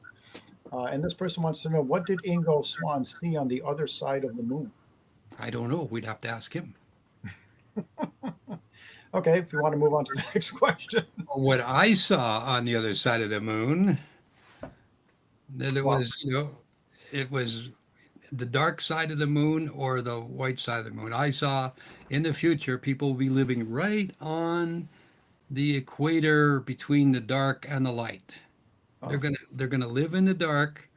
And this person wants to know, what did Ingo Swann see on the other side of the moon? I don't know. We'd have to ask him. Okay, if you want to move on to the next question. What I saw on the other side of the moon, that it was, it was the dark side of the moon or the white side of the moon. I saw in the future people will be living right on the equator between the dark and the light. They're gonna live in the dark,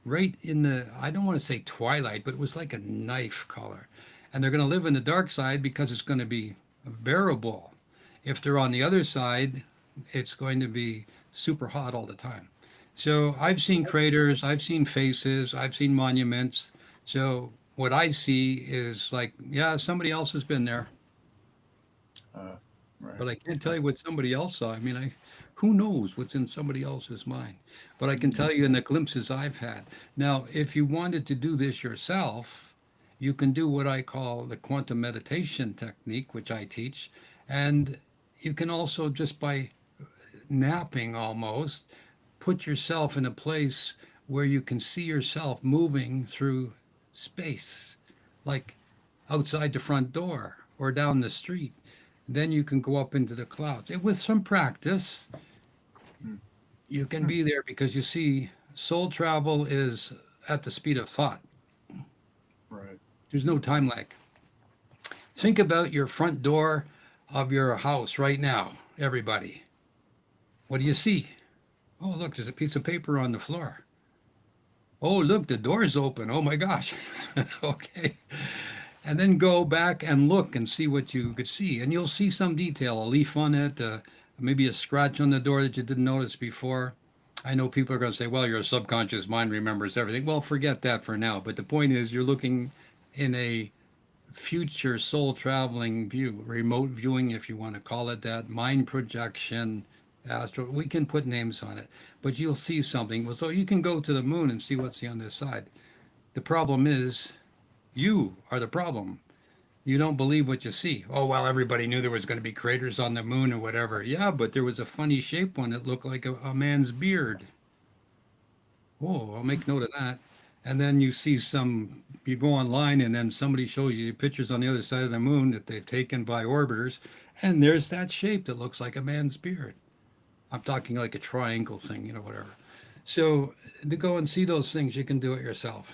right in the, I don't want to say twilight, but it was like a knife color. And they're gonna live in the dark side because it's going to be bearable. If they're on the other side, it's going to be super hot all the time. So I've seen craters, I've seen faces, I've seen monuments. So what I see is like, yeah, somebody else has been there. Right. But I can't tell you what somebody else saw. I mean, who knows what's in somebody else's mind? But I can tell you in the glimpses I've had. Now, if you wanted to do this yourself, you can do what I call the quantum meditation technique, which I teach. And you can also, just by napping almost, put yourself in a place where you can see yourself moving through space, like outside the front door or down the street. Then you can go up into the clouds. And with some practice, you can be there, because you see, soul travel is at the speed of thought. Right. There's no time lag. Think about your front door of your house right now, everybody, what do you see? Oh, look, there's a piece of paper on the floor. Oh, look, the door's open. Oh my gosh. Okay. And then go back and look and see what you could see. And you'll see some detail, a leaf on it, maybe a scratch on the door that you didn't notice before. I know people are going to say, well, your subconscious mind remembers everything. Well, forget that for now. But the point is, you're looking in a future soul traveling view, remote viewing, if you want to call it that, mind projection, astral. We can put names on it, but you'll see something. Well, so you can go to the moon and see what's on this side. The problem is, you are the problem. You don't believe what you see. Oh, well, everybody knew there was going to be craters on the moon or whatever. Yeah, but there was a funny shaped one that looked like a man's beard. Oh, I'll make note of that. And then you see some, you go online and then somebody shows you pictures on the other side of the moon that they've taken by orbiters. And there's that shape that looks like a man's beard. I'm talking like a triangle thing, whatever. So to go and see those things, you can do it yourself.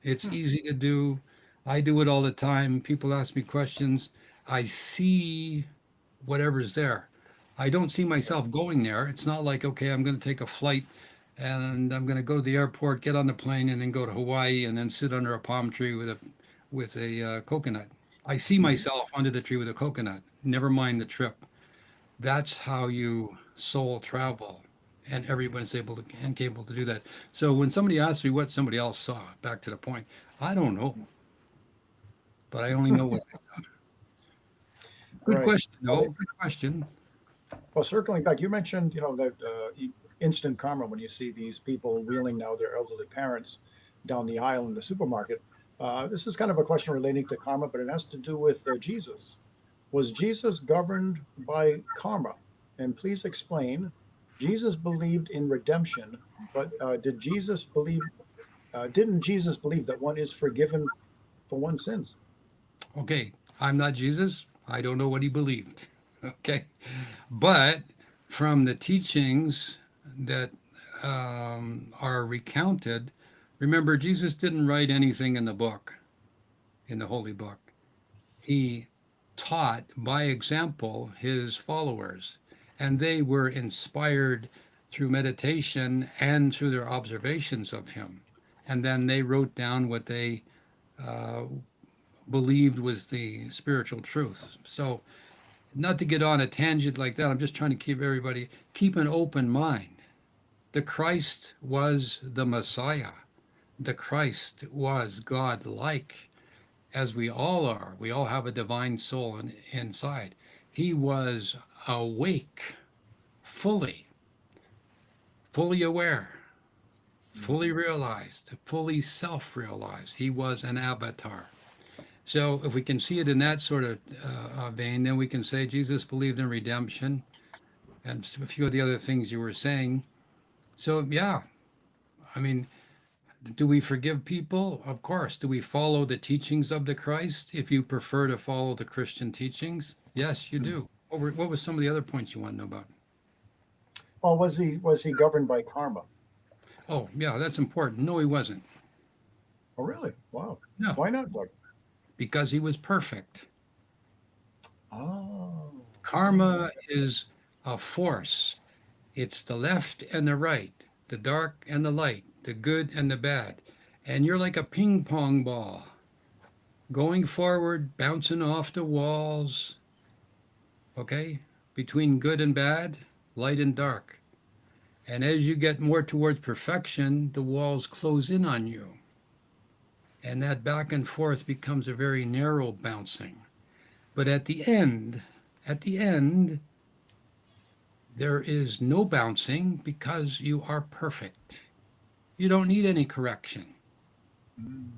It's easy to do. I do it all the time. People ask me questions. I see whatever's there. I don't see myself going there. It's not like, okay, I'm going to take a flight and I'm going to go to the airport, get on the plane, and then go to Hawaii and then sit under a palm tree with a coconut. I see Mhm. myself under the tree with a coconut. Never mind the trip. That's how you soul travel, and everyone's able to and capable to do that. So when somebody asks me what somebody else saw, back to the point, I don't know, but I only know what I saw. Good Right. question, Well, though. Good question. well, circling back, you mentioned, that instant karma when you see these people wheeling now their elderly parents down the aisle in the supermarket. This is kind of a question relating to karma, but it has to do with Jesus. Was Jesus governed by karma? And please explain. Jesus believed in redemption, but didn't Jesus believe that one is forgiven for one's sins? Okay, I'm not Jesus. I don't know what he believed. Okay, but from the teachings that are recounted, remember, Jesus didn't write anything in the book, in the holy book. He taught by example his followers, and they were inspired through meditation and through their observations of him. And then they wrote down what they uh, believed was the spiritual truth. So, not to get on a tangent like that, I'm just trying to keep an open mind. The Christ was the Messiah. The Christ was God like, as we all are. We all have a divine soul inside. He was awake, fully, fully aware, fully realized, fully self realized. He was an avatar. So, if we can see it in that sort of vein, then we can say Jesus believed in redemption and a few of the other things you were saying. So, yeah, I mean, do we forgive people? Of course. Do we follow the teachings of the Christ? If you prefer to follow the Christian teachings, yes, you do. What were some of the other points you want to know about? Well, was he governed by karma? Oh, yeah, that's important. No, he wasn't. Oh, really? Wow. No, Why not, Doug? because he was perfect. Oh, okay. Karma is a force. It's the left and the right, the dark and the light, the good and the bad. And you're like a ping pong ball going forward, bouncing off the walls, okay? Between good and bad, light and dark. And as you get more towards perfection, the walls close in on you. And that back and forth becomes a very narrow bouncing. But at the end, there is no bouncing because you are perfect. You don't need any correction. Mm,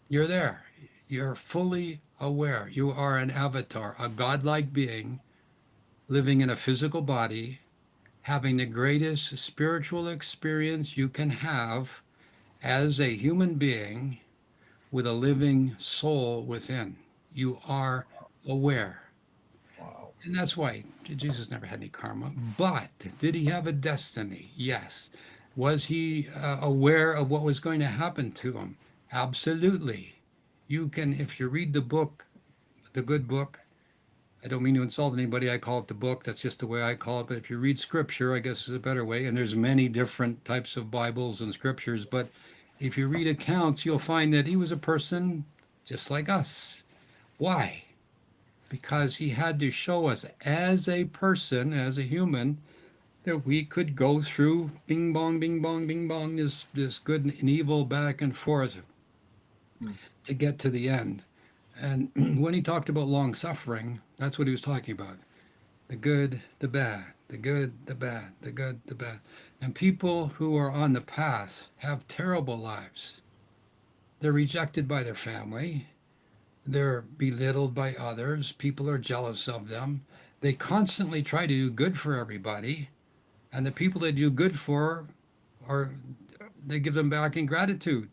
You're there. You're fully aware. You are an avatar, a godlike being living in a physical body, having the greatest spiritual experience you can have as a human being with a living soul within. You are aware. wow. And that's why Jesus never had any karma. But did he have a destiny? Yes. Was he aware of what was going to happen to him? Absolutely. You can, if you read the book, the good book, I don't mean to insult anybody. I call it the book. That's just the way I call it. But if you read scripture, I guess is a better way. And there's many different types of Bibles and scriptures. But if you read accounts, you'll find that he was a person just like us. Why? Because he had to show us as a person, as a human, that we could go through bing bong, bing bong, this good and evil back and forth Hmm. to get to the end. And when he talked about long suffering, that's what he was talking about. The good, the bad, the good, the bad, the good, the bad. And people who are on the path have terrible lives. They're rejected by their family. They're belittled by others. People are jealous of them. They constantly try to do good for everybody. And the people they do good for are, they give them back ingratitude.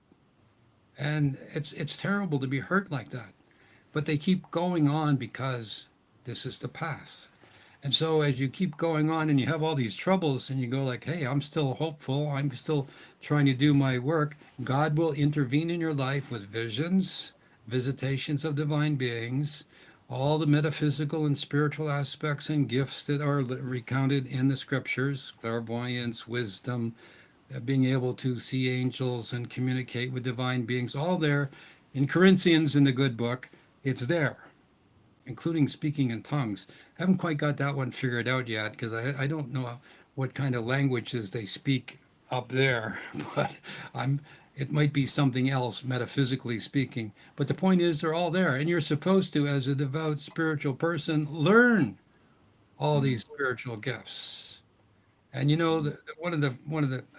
And it's terrible to be hurt like that. But they keep going on because this is the path. And so as you keep going on and you have all these troubles and you go like, hey, I'm still hopeful, I'm still trying to do my work, God will intervene in your life with visions, visitations of divine beings, all the metaphysical and spiritual aspects and gifts that are recounted in the scriptures, clairvoyance, wisdom, being able to see angels and communicate with divine beings, all there in Corinthians in the good book. It's there, including speaking in tongues. I haven't quite got that one figured out yet because I don't know what kind of languages they speak up there, but I'm it might be something else metaphysically speaking. But the point is they're all there, and you're supposed to, as a devout spiritual person, learn all Hmm. these spiritual gifts. And you know, one of the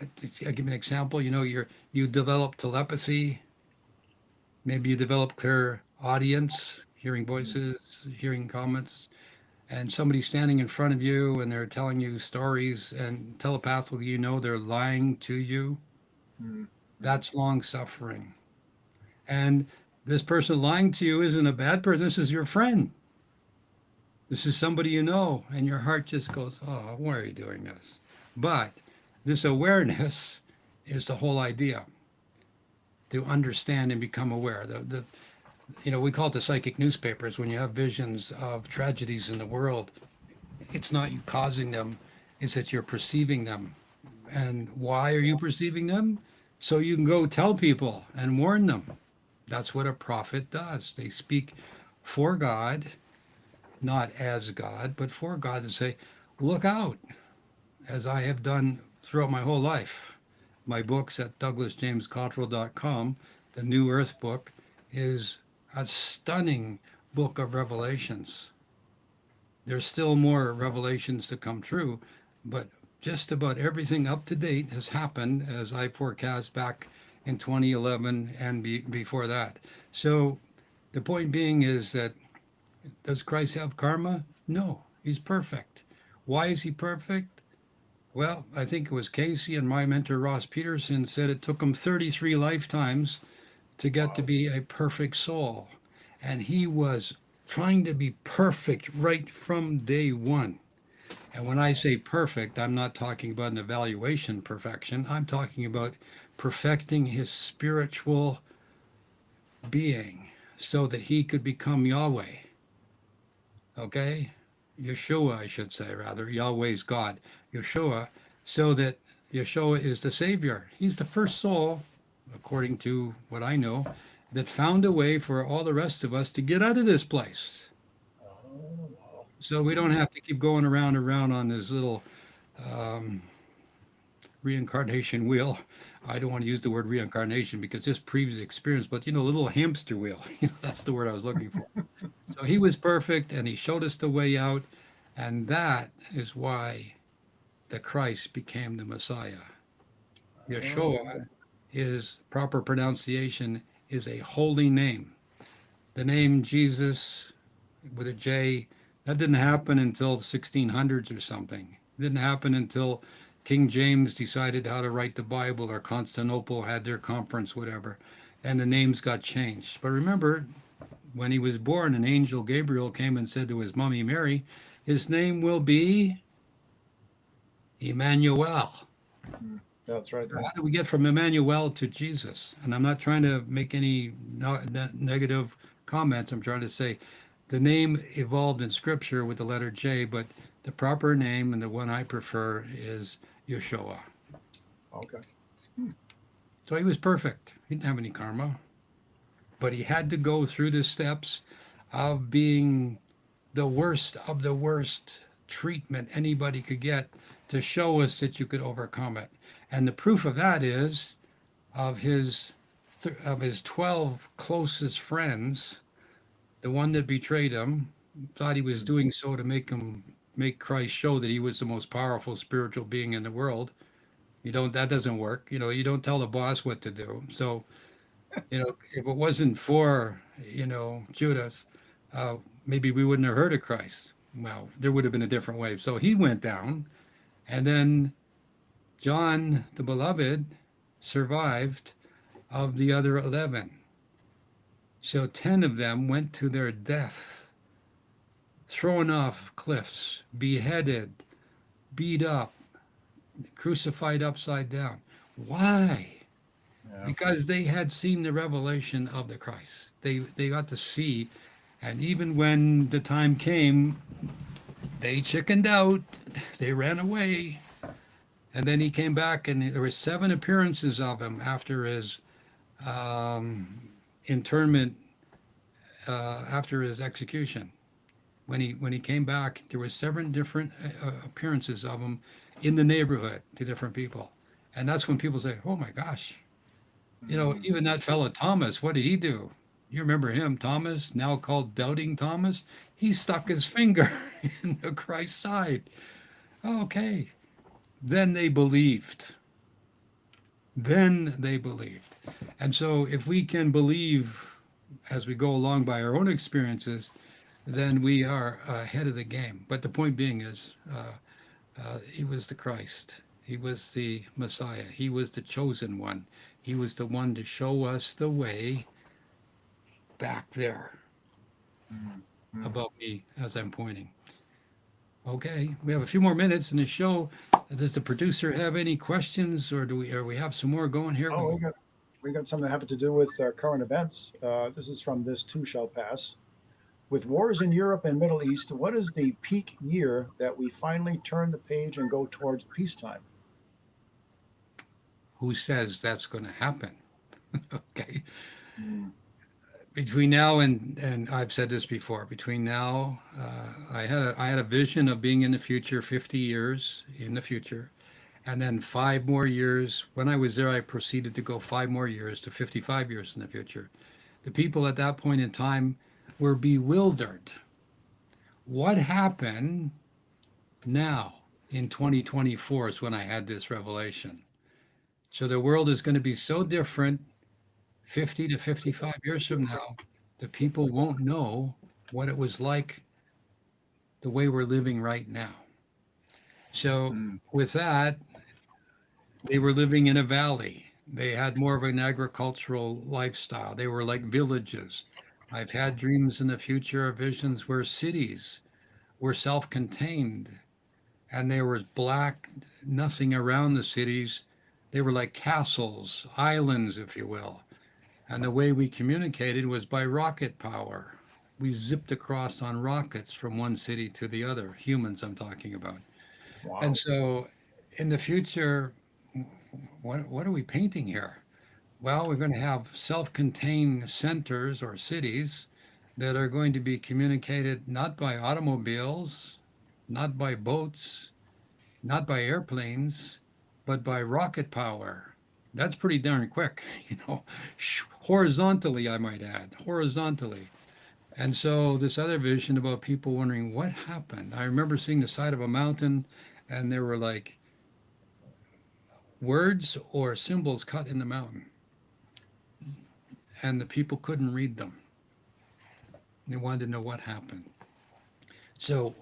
I'll give you an example. You know, you develop telepathy. Maybe you develop clear audience, hearing Hmm. voices, hearing comments, and somebody's standing in front of you and they're telling you stories, and telepathically you know they're lying to you. Hmm. Hmm. That's long suffering. And this person lying to you isn't a bad person. This is your friend. This is somebody you know, and your heart just goes, "Oh, why are you doing this?" But this awareness is the whole idea, to understand and become aware. We call it the psychic newspapers. When you have visions of tragedies in the world, it's not you causing them, it's that you're perceiving them. And why are you perceiving them? So you can go tell people and warn them. That's what a prophet does. They speak for God, not as God, but for God, and say, look out, as I have done throughout my whole life. My books at douglasjamescottrell.com, the New Earth book, is a stunning book of revelations. There's still more revelations to come true, but just about everything up to date has happened as I forecast back in 2011 and before that. So the point being is that, does Christ have karma? No, he's perfect. Why is he perfect? Well, I think it was Casey and my mentor Ross Peterson said it took him 33 lifetimes to get to Wow. be a perfect soul. And he was trying to be perfect right from day one. And when I Wow. say perfect, I'm not talking about an evaluation perfection. I'm talking about perfecting his spiritual being so that he could become Yahweh. Okay? Yeshua, I should say, rather. Yahweh's God. Yeshua, so that Yeshua is the Savior. He's the first soul, according to what I know, that found a way for all the rest of us to get out of this place. Oh, wow. So we don't Hmm. have to keep going around and around on this little um, reincarnation wheel. I don't want to use the word reincarnation because this previous experience, but little hamster wheel. That's the word I was looking for. So he was perfect and he showed us the way out. And that is why the Christ became the Messiah. Oh, Yeshua, his proper pronunciation, is a holy name. The name Jesus with a J, that didn't happen until the 1600s or something. It didn't happen until King James decided how to write the Bible, or Constantinople had their conference, whatever, and the names got changed. But remember, when he was born, an angel Gabriel came and said to his mummy Mary, his name will be Emmanuel. hmm. That's right. How do we get from Emmanuel to Jesus? And I'm not trying to make any negative comments. I'm trying to say The name evolved in scripture with the letter J, but the proper name and the one I prefer is Yeshua. Okay. So he was perfect. He didn't have any karma, but he had to go through the steps of being the worst of the worst treatment anybody could get to show us that you could overcome it. And the proof of that is of his 12 closest friends, the one that betrayed him thought he was doing so to make Christ show that he was the most powerful spiritual being in the world. That doesn't work. You don't tell the boss what to do. So, if it wasn't for, Judas, uh, maybe we wouldn't have heard of Christ. Well, there would have been a different way. So he went down, and then John, the beloved, survived of the other 11. So 10 of them went to their death, thrown off cliffs, beheaded, beat up, crucified upside down. Why? Yeah. Because they had seen the revelation of the Christ. They got to see, and even when the time came, they chickened out, they ran away, and then he came back, and there were 7 appearances of him after his internment, after his execution. When he came back, there were 7 different appearances of him in the neighborhood to different people, and that's when people say, "Oh my gosh." Even that fellow Thomas, what did he do? You remember him, Thomas, now called Doubting Thomas? He stuck his finger in the Christ's side. Okay. Then they believed. Then they believed. And so if we can believe as we go along by our own experiences, then we are ahead of the game. But the point being is, he was the Christ. He was the Messiah. He was the chosen one. He was the one to show us the way back there above me as I'm pointing. Okay, we have a few more minutes in the show. Does the producer have any questions, or we have some more going here? Oh, we got something that have to do with current events. This is from This Too Shall Pass. With wars in Europe and Middle East, what is the peak year that we finally turn the page and go towards peacetime? Who says that's going to happen? Okay. Mm. Between now and I've said this before. Between now, I had a vision of being in the future, 50 years in the future, and then 5 more years. When I was there, I proceeded to go 5 more years to 55 years in the future. The people at that point in time were bewildered. What happened now in 2024 is when I had this revelation. So the world is going to be so different 50 to 55 years from now, the people won't know what it was like the way we're living right now. So with that, they were living in a valley. They had more of an agricultural lifestyle. They were like villages. I've had dreams in the future of visions where cities were self-contained and there was black nothing around the cities. They were like castles, islands, if you will. And the way we communicated was by rocket power. We zipped across on rockets from one city to the other, humans I'm talking about. Wow. And so in the future, what are we painting here? Well, we're going to have self-contained centers or cities that are going to be communicated not by automobiles, not by boats, not by airplanes, but by rocket power. That's pretty darn quick, horizontally, I might add, horizontally. And so this other vision about people wondering what happened. I remember seeing the side of a mountain and there were like words or symbols cut in the mountain. And the people couldn't read them. They wanted to know what happened. So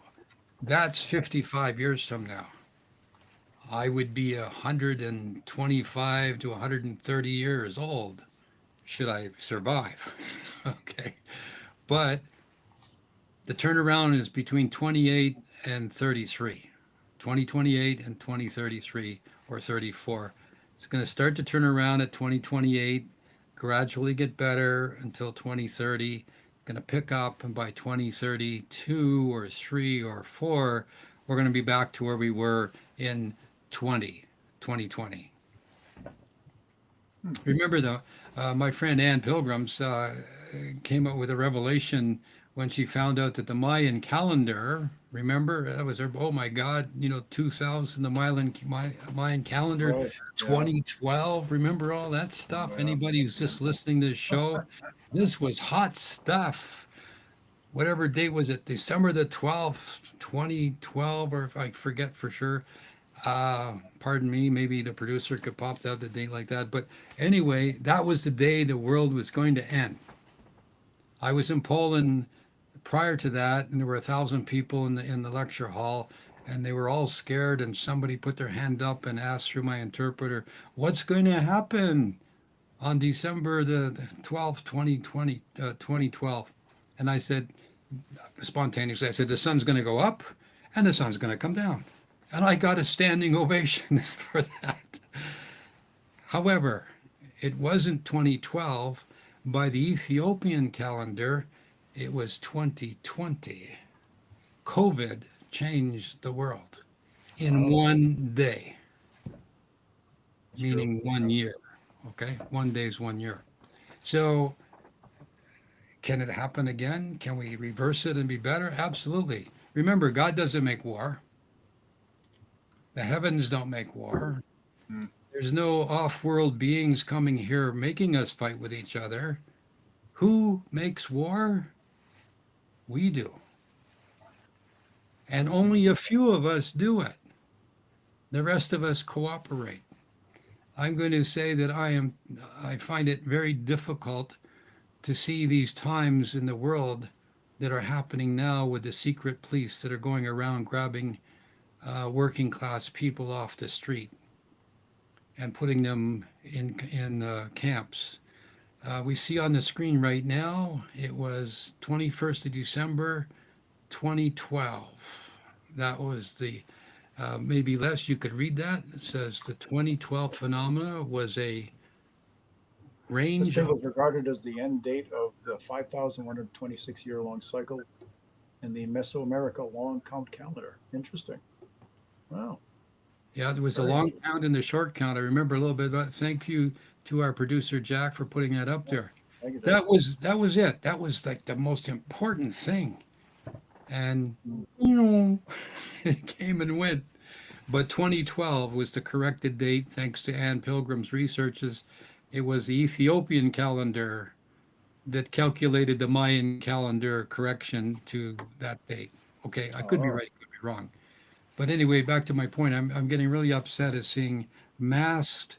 that's 55 years from now. I would be 125 to 130 years old should I survive. Okay. But the turnaround is between 28 and 33, 2028 and 2033 or 34. It's going to start to turn around at 2028, gradually get better until 2030. going to pick up, and by 2032 or 3 or 4, we're going to be back to where we were in 2020. Hmm. Remember, though, my friend Ann Pilgrims came up with a revelation when she found out that the Mayan calendar, remember, that was her, oh my God, 2000, the Mayan calendar, Right. Yeah. 2012, remember all that stuff? Yeah. Anybody who's just listening to the show, this was hot stuff. Whatever date was it? December the 12th, 2012, or if I forget for sure. Pardon me, maybe the producer could pop out the date like that. But anyway, that was the day the world was going to end. I was in Poland prior to that, and there were 1,000 people in the lecture hall, and they were all scared. And somebody put their hand up and asked through my interpreter, "What's going to happen on December the 12th, 2012?" And I said, spontaneously, I said, "The sun's going to go up, and the sun's going to come down." And I got a standing ovation for that. However, it wasn't 2012. By the Ethiopian calendar, it was 2020. COVID changed the world in Oh, one day, it's true. meaning one year. Okay, one day is one year. So, can it happen again? Can we reverse it and be better? Absolutely. Remember, God doesn't make war. The heavens don't make war. Hmm. There's no off world beings coming here making us fight with each other. Who makes war? We do. And only a few of us do it. The rest of us cooperate. I'm going to say that I find it very difficult to see these times in the world that are happening now with the secret police that are going around grabbing working class people off the street and putting them in camps. We see on the screen right now, it was 21st of December, 2012. That was the, maybe less, you could read that. It says the 2012 phenomena was a This range day of, was regarded as the end date of the 5,126-year-long cycle in the Mesoamerica long count calendar. Interesting. Wow. yeah, there was a Very long interesting. count and a short count. I remember a little bit about, thank you to our producer, Jack, for putting that up Yeah. there. Thank you, Jack. That was it. That was like the most important thing. And, Mm. it came and went. But 2012 was the corrected date, thanks to Anne Pilgrim's researches. It was the Ethiopian calendar that calculated the Mayan calendar correction to that date. Okay, I could be Oh, right, could be wrong. But anyway, back to my point. I'm getting really upset at seeing masked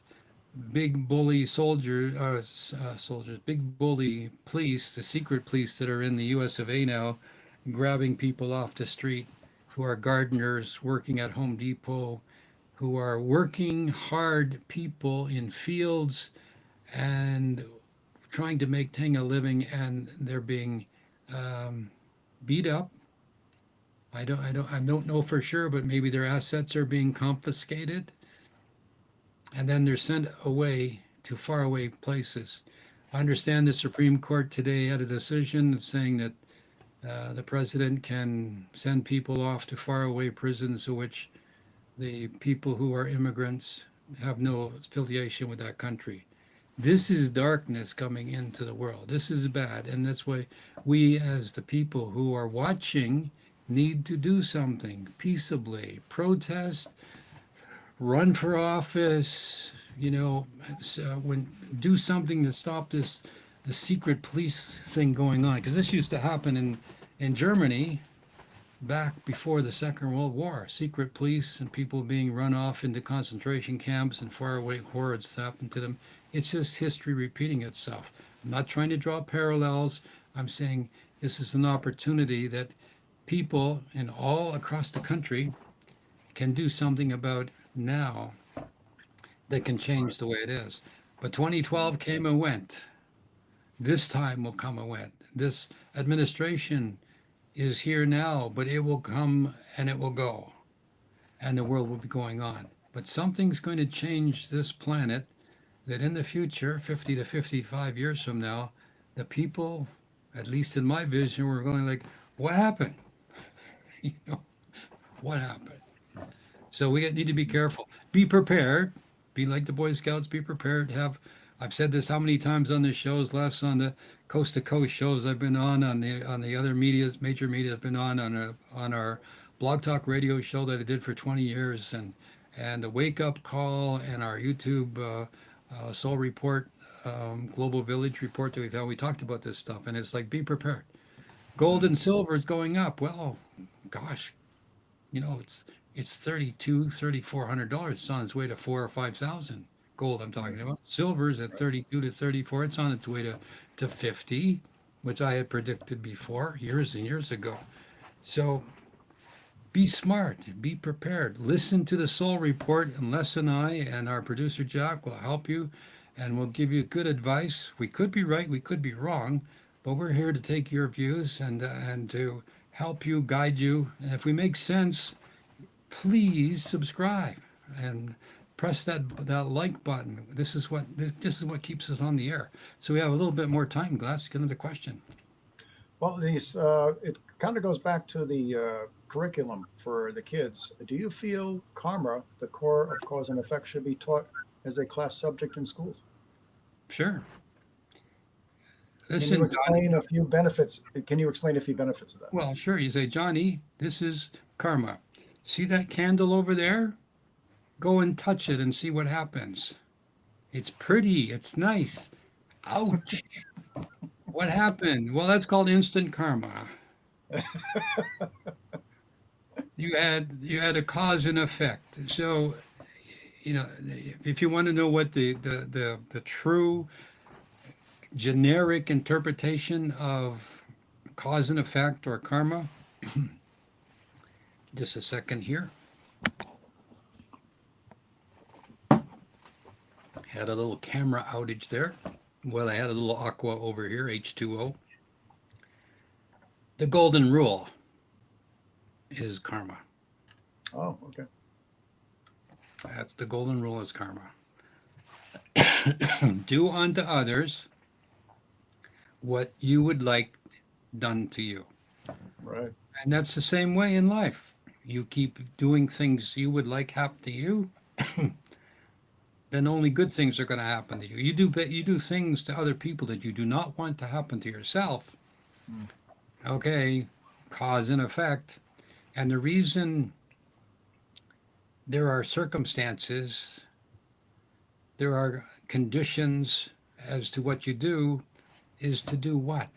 big bully soldiers, big bully police, the secret police that are in the U.S. of A. now, grabbing people off the street who are gardeners working at Home Depot, who are working hard people in fields and trying to make a living, and they're being um, beat up. I don't know for sure, but maybe their assets are being confiscated, and then they're sent away to faraway places. I understand the Supreme Court today had a decision saying that the president can send people off to faraway prisons, in which the people who are immigrants have no affiliation with that country. This is darkness coming into the world. This is bad. And that's why we, as the people who are watching, need to do something peaceably, protest, run for office, when do something to stop this the secret police thing going on, because this used to happen in Germany back before the Second World War. Secret police and people being run off into concentration camps and faraway horrors happened to them. It's just history repeating itself. I'm not trying to draw parallels. I'm saying this is an opportunity that people in all across the country can do something about now that can change the way it is. But 2012 came and went. This time will come and went. This administration is here now, but it will come and it will go, and the world will be going on. But something's going to change this planet, that in the future, 50 to 55 years from now, the people at least in my vision, we're going like, what happened? You know, what happened? So we need to be careful. Be prepared. Be like the Boy Scouts. Be prepared. Have I've said this how many times on the shows? Last on the coast to coast shows I've been on the other media's major media I've been on our blog talk radio show that I did for 20 years and the wake up call and our YouTube Soul Report Global Village report that we've had. We talked about this stuff and it's like be prepared. Gold and silver is going up. Well, gosh, it's 32, $3,400. It's on its way to 4 or 5,000. Gold, I'm talking about. Silver's at 32 to 34. It's on its way to 50, which I had predicted before years and years ago. So be smart, be prepared. Listen to the Soul Report, and Les and I and our producer Jack will help you and we'll give you good advice. We could be right, we could be wrong, but we're here to take your views and to help you, guide you. And if we make sense, please subscribe and press that like button. This is what keeps us on the air. So we have a little bit more time. Glass, get into the question. Well, it kind of goes back to the curriculum for the kids. Do you feel karma, the core of cause and effect, should be taught as a class subject in schools? Sure. Can Listen, you explain a few benefits? Can you explain a few benefits of that? well, sure. You say, Johnny, this is karma. See that candle over there? Go and touch it and see what happens. It's pretty. It's nice. Ouch. What happened? Well, that's called instant karma. You had a cause and effect. So, if you want to know what the true generic interpretation of cause and effect or karma, just a second here. Had a little camera outage there. Well, I had a little aqua over here, H2O. The golden rule is karma. Oh, okay. That's the golden rule is karma. Do unto others what you would like done to you. Right. And that's the same way in life. You keep doing things you would like happen to you, then only good things are going to happen to you. You do things to other people that you do not want to happen to yourself. Mm. Okay, cause and effect. And the reason there are circumstances, there are conditions as to what you do is to do what?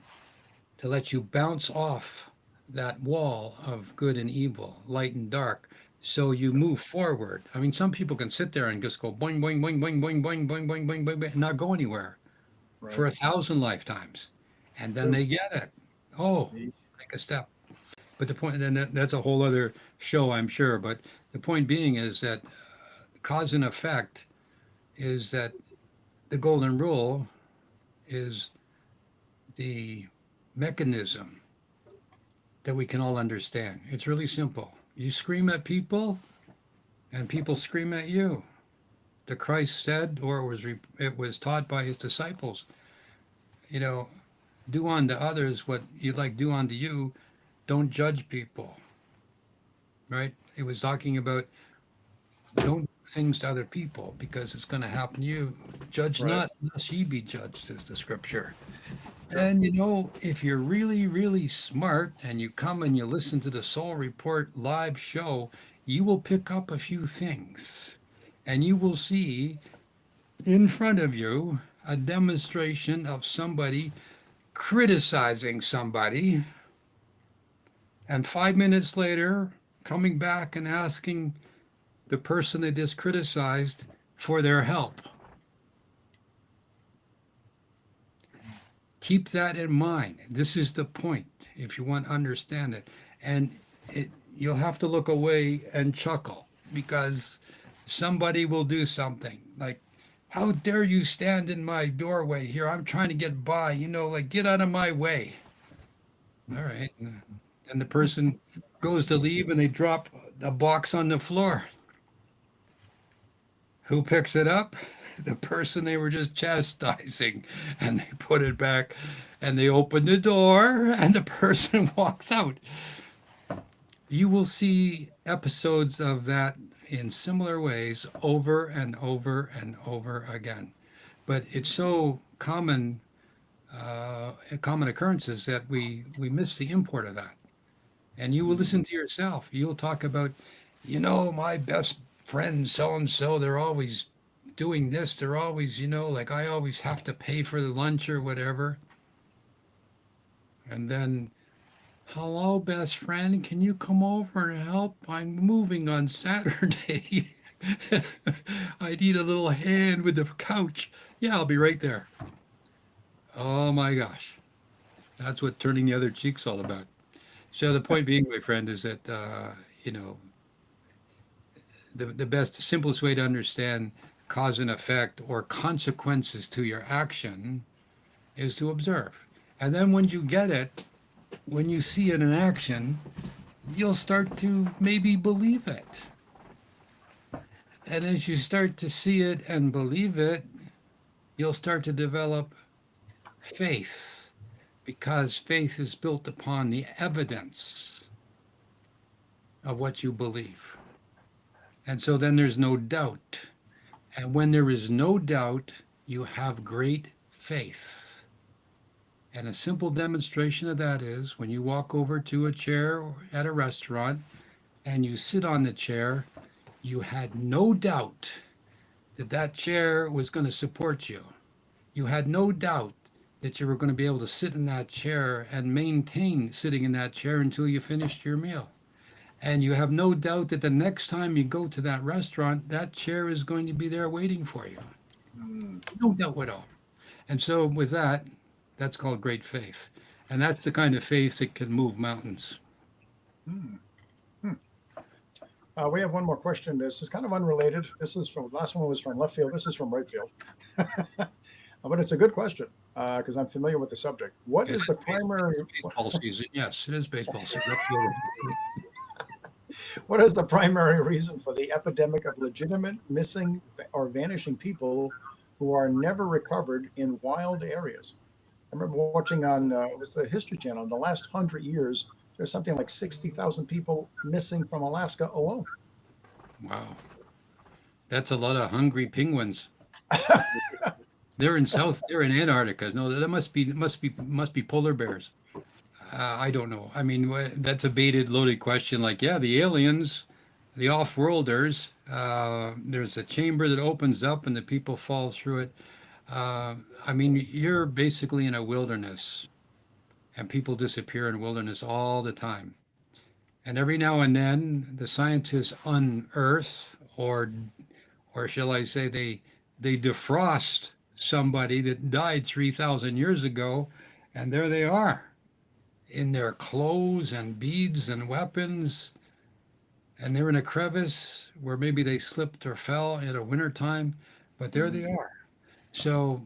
To let you bounce off that wall of good and evil, light and dark, so you move forward. I mean, some people can sit there and just go boing, boing, boing, boing, boing, boing, boing, boing, boing, boing, boing, and not go anywhere Right. for 1,000 lifetimes. And then they get it. Oh, take a step. But the point, and that's a whole other show, I'm sure. But the point being is that cause and effect is that the golden rule is the mechanism that we can all understand. It's really simple. You scream at people, and people scream at you. The Christ said, or it was taught by his disciples, do unto others what you'd like do unto you. Don't judge people, right? It was talking about don't do things to other people because it's going to happen to you. Judge Right. not, lest ye be judged, says the scripture. Sure. And if you're really, really smart and you come and you listen to the Soul Report live show, you will pick up a few things and you will see in front of you a demonstration of somebody criticizing somebody. And 5 minutes later, coming back and asking the person they just criticized for their help. Keep that in mind. This is the point, if you want to understand it. And you'll have to look away and chuckle because somebody will do something like, how dare you stand in my doorway here? I'm trying to get by, like get out of my way. All right. And the person goes to leave and they drop a box on the floor. Who picks it up? the person they were just chastising, and they put it back, and they open the door, and the person walks out. You will see episodes of that in similar ways over and over and over again. But it's so common occurrences that we miss the import of that. And you will listen to yourself. You'll talk about, my best friend so and so. They're always doing this. They're always, like I always have to pay for the lunch or whatever. And then, hello, best friend. Can you come over and help? I'm moving on Saturday. I need a little hand with the couch. Yeah, I'll be right there. Oh my gosh. That's what turning the other cheek's all about. So the point being, my friend, is that you know the best, simplest way to understand cause and effect or consequences to your action is to observe. And then when you get it, when you see it in action, you'll start to maybe believe it. And as you start to see it and believe it, you'll start to develop faith, because faith is built upon the evidence of what you believe. And so then there's no doubt. And when there is no doubt, you have great faith. And a simple demonstration of that is when you walk over to a chair at a restaurant and you sit on the chair, you had no doubt that that chair was going to support you. You had no doubt that you were going to be able to sit in that chair and maintain sitting in that chair until you finished your meal. And you have no doubt that the next time you go to that restaurant, that chair is going to be there waiting for you. Mm. No doubt at all. And so, with that, that's called great faith. And that's the kind of faith that can move mountains. Mm. Hmm. We have one more question. This is kind of unrelated. This is from, last one was from left field. This is from right field. But it's a good question because I'm familiar with the subject. What is the primary baseball season? Yes, it is baseball season. what is the primary reason for the epidemic of legitimate missing or vanishing people who are never recovered in wild areas? I remember watching on it was the History Channel. In the last 100 years, there's something like 60,000 people missing from Alaska alone. Wow, that's a lot of hungry penguins. They're in South. They're in Antarctica. No, that must be polar bears. I don't know. I mean, that's a baited, loaded question. Like, yeah, the aliens, the off-worlders. There's a chamber that opens up, and the people fall through it. I mean, you're basically in a wilderness, and people disappear in wilderness all the time. And every now and then, the scientists unearth, or shall I say, they defrost somebody that died 3,000 years ago, and there they are in their clothes and beads and weapons, and they're in a crevice where maybe they slipped or fell in a wintertime, but there they are. So,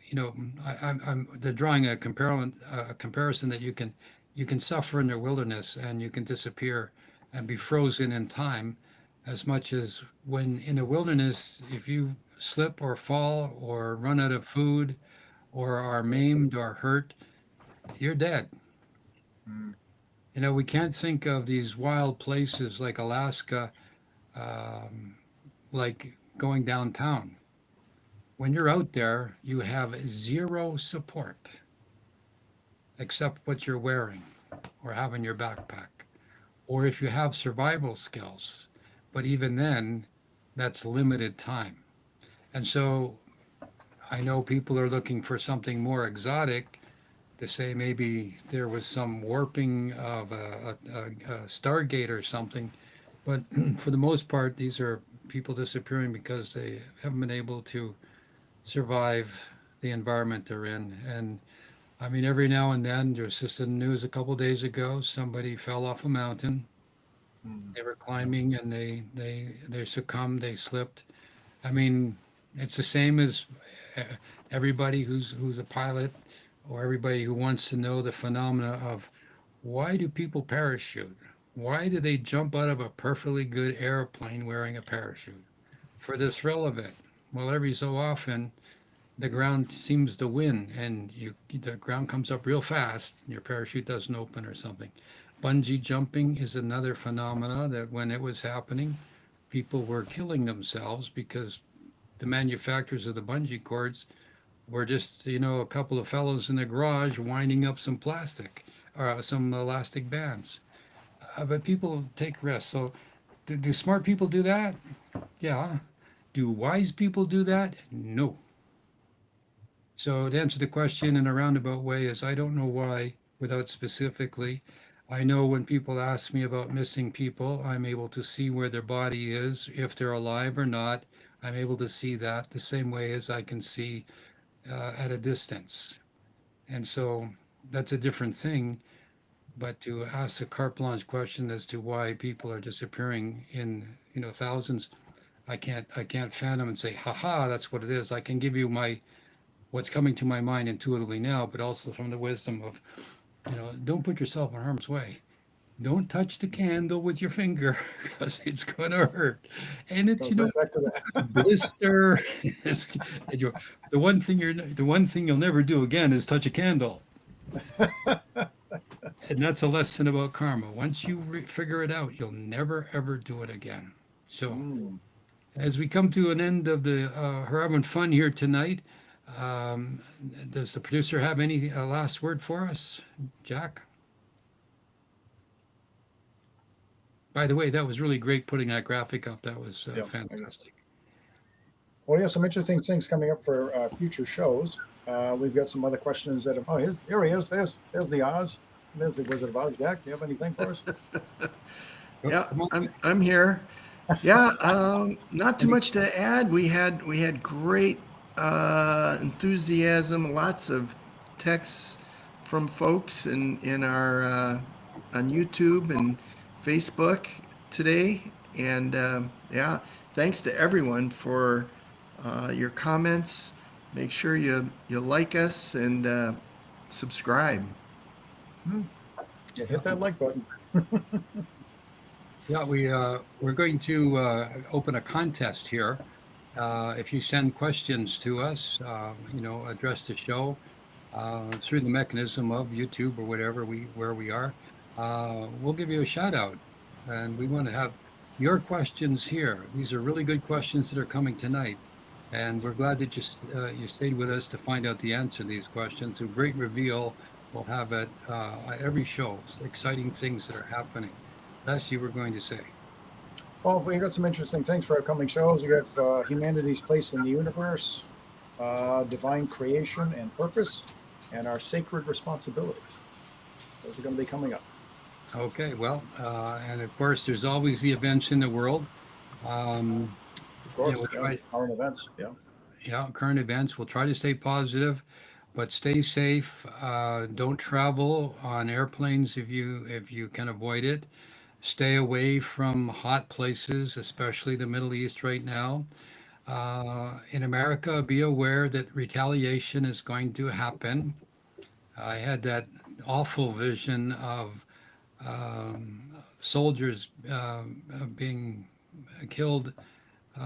you know, I'm they're drawing a comparison that you can suffer in the wilderness and you can disappear and be frozen in time, as much as when in the wilderness, if you slip or fall or run out of food or are maimed or hurt, you're dead. Mm. We can't think of these wild places like Alaska, um, like going downtown. When you're out there, you have zero support except what you're wearing or have in your backpack, or if you have survival skills. But even then, that's limited time. And so I know people are looking for something more exotic to say maybe there was some warping of a Stargate or something. But for the most part, these are people disappearing because they haven't been able to survive the environment they're in. And I mean, every now and then, there's just in the news a couple days ago, somebody fell off a mountain. Mm. They were climbing and they succumbed, they slipped. I mean, it's the same as uh, everybody who's a pilot or everybody who wants to know the phenomena of why do people parachute? Why do they jump out of a perfectly good airplane wearing a parachute? For the thrill of it. Well, every so often, the ground seems to win, and the ground comes up real fast. Your parachute doesn't open or something. Bungee jumping is another phenomena that when it was happening, people were killing themselves because the manufacturers of the bungee cords were just, a couple of fellows in the garage winding up some plastic or some elastic bands. But people take risks. So, do smart people do that? Yeah. Do wise people do that? No. So, to answer the question in a roundabout way, is I don't know why, without specifically. I know when people ask me about missing people, I'm able to see where their body is, if they're alive or not. I'm able to see that the same way as I can see at a distance. And so that's a different thing. But to ask a carte blanche question as to why people are disappearing in thousands, I can't fathom and say, haha, that's what it is. I can give you my what's coming to my mind intuitively now, but also from the wisdom of don't put yourself in harm's way. Don't touch the candle with your finger because it's gonna hurt, and it's Goes right back to that. blister. And the one thing you'll never do again is touch a candle. And that's a lesson about karma. Once you figure it out, you'll never ever do it again. So, Mm. as we come to an end of the we're having fun here tonight. Um, does the producer have any last word for us, Jack? By the way, that was really great putting that graphic up. That was Yeah. fantastic. Well, yeah, some interesting things coming up for future shows. We've got some other questions that have. Oh, here he is. There's the Oz. There's the Wizard of Oz. Jack, do you have anything for us? Oh, Yeah, come on. I'm here. Yeah, not too Any- much to add. We had great enthusiasm, lots of texts from folks in our on YouTube and Facebook today, and yeah, thanks to everyone for your comments. Make sure you like us and subscribe. Hmm. Yeah, Yeah, hit that like button. yeah, we're going to open a contest here. If you send questions to us, address the show through the mechanism of YouTube or where we are, we'll give you a shout out. And we want to have your questions here. These are really good questions that are coming tonight. And we're glad that you stayed with us to find out the answer to these questions. A great reveal we'll have at every show. It's exciting things that are happening. Les, you were going to say. Well, we got some interesting things for upcoming shows. We got humanity's place in the universe, divine creation and purpose, and our sacred responsibility. Those are going to be coming up. Okay, well, and of course, there's always the events in the world. Um, Of yeah, course, we'll yeah, try. current events. Yeah. Yeah, current events. We'll try to stay positive, but stay safe. Don't travel on airplanes if you can avoid it. Stay away from hot places, especially the Middle East right now. In America, be aware that retaliation is going to happen. I had that awful vision of soldiers being killed,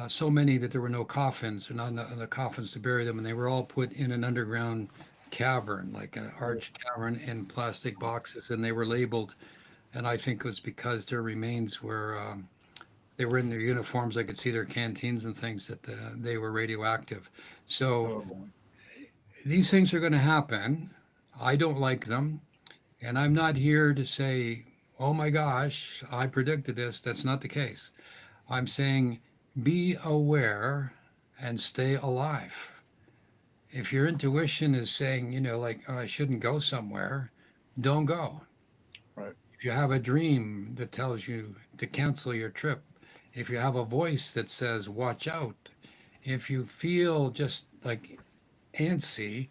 so many that there were no coffins, or not enough the coffins to bury them, and they were all put in an underground cavern, like an arched cavern in plastic boxes, and they were labeled. And I think it was because their remains were they were in their uniforms. I could see their canteens and things that they were radioactive. So Oh, boy. these things are going to happen. I don't like them. And I'm not here to say, oh my gosh, I predicted this. That's not the case. I'm saying be aware and stay alive. If your intuition is saying, like, oh, I shouldn't go somewhere, don't go. Right. If you have a dream that tells you to cancel your trip, if you have a voice that says, watch out, if you feel just like antsy,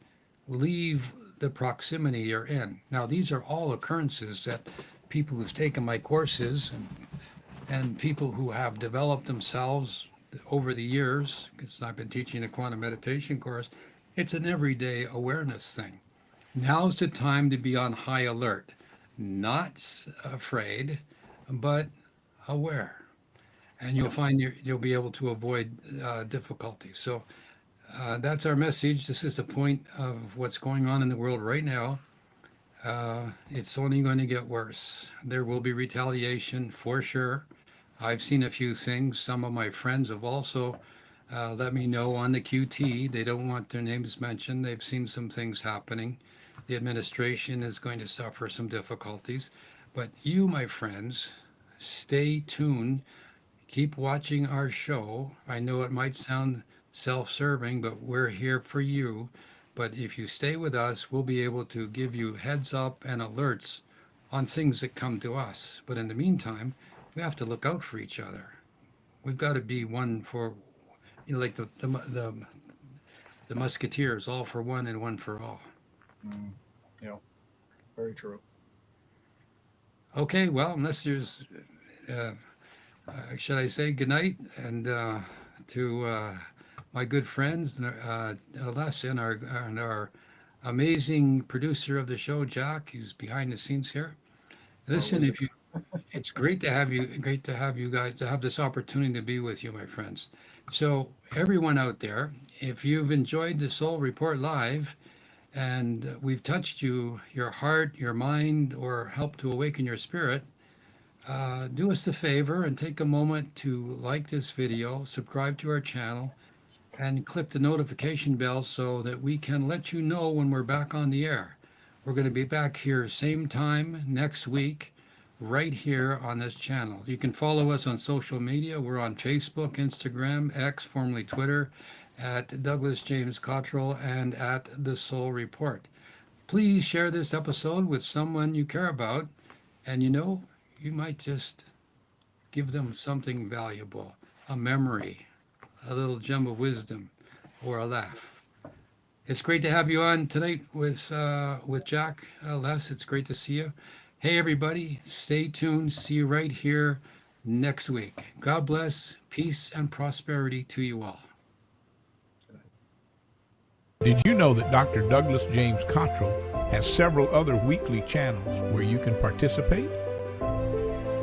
leave the proximity you're in. Now, these are all occurrences that people who've taken my courses and people who have developed themselves over the years, because I've been teaching a quantum meditation course, it's an everyday awareness thing. Now's the time to be on high alert, not afraid, but aware. and you'll find you'll be able to avoid difficulties. So that's our message. This is the point of what's going on in the world right now. It's only going to get worse. There will be retaliation for sure. I've seen a few things. Some of my friends have also let me know on the QT. They don't want their names mentioned. They've seen some things happening. The administration is going to suffer some difficulties. But you, my friends, stay tuned. Keep watching our show. I know it might sound self-serving, but we're here for you. But if you stay with us, we'll be able to give you heads up and alerts on things that come to us. But in the meantime, we have to look out for each other. We've got to be one for, like the Musketeers, all for one and one for all. Yeah, very true. Okay, well, unless there's, should I say good night and to my good friends, Les and our amazing producer of the show, Jack, who's behind the scenes here. Listen, if you, it's great to have you. Great to have you guys to have this opportunity to be with you, my friends. So everyone out there, if you've enjoyed the Soul Report Live, and we've touched your heart, your mind, or helped to awaken your spirit, do us the favor and take a moment to like this video, subscribe to our channel, and click the notification bell so that we can let you know when we're back on the air. We're going to be back here same time next week, right here on this channel. You can follow us on social media. We're on Facebook, Instagram, X, formerly Twitter, at Douglas James Cottrell and at The Soul Report. Please share this episode with someone you care about, and you might just give them something valuable, a memory, a little gem of wisdom, or a laugh. It's great to have you on tonight with Jack, Les. It's great to see you. Hey, everybody, stay tuned. See you right here next week. God bless, peace, and prosperity to you all. Did you know that Dr. Douglas James Cottrell has several other weekly channels where you can participate?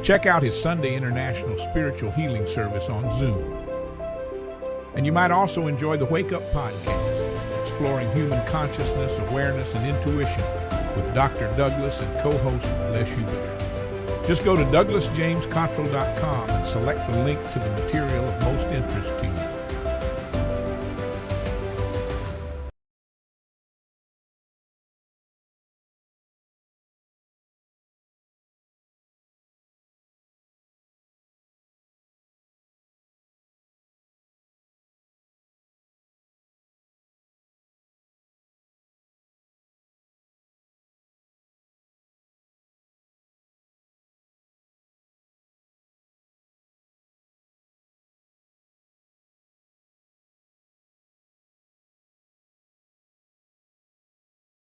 Check out his Sunday International Spiritual Healing Service on Zoom. And you might also enjoy the Wake Up Podcast, exploring human consciousness, awareness, and intuition with Dr. Douglas and co-host Les Hubert. Just go to douglasjamescottrell.com and select the link to the material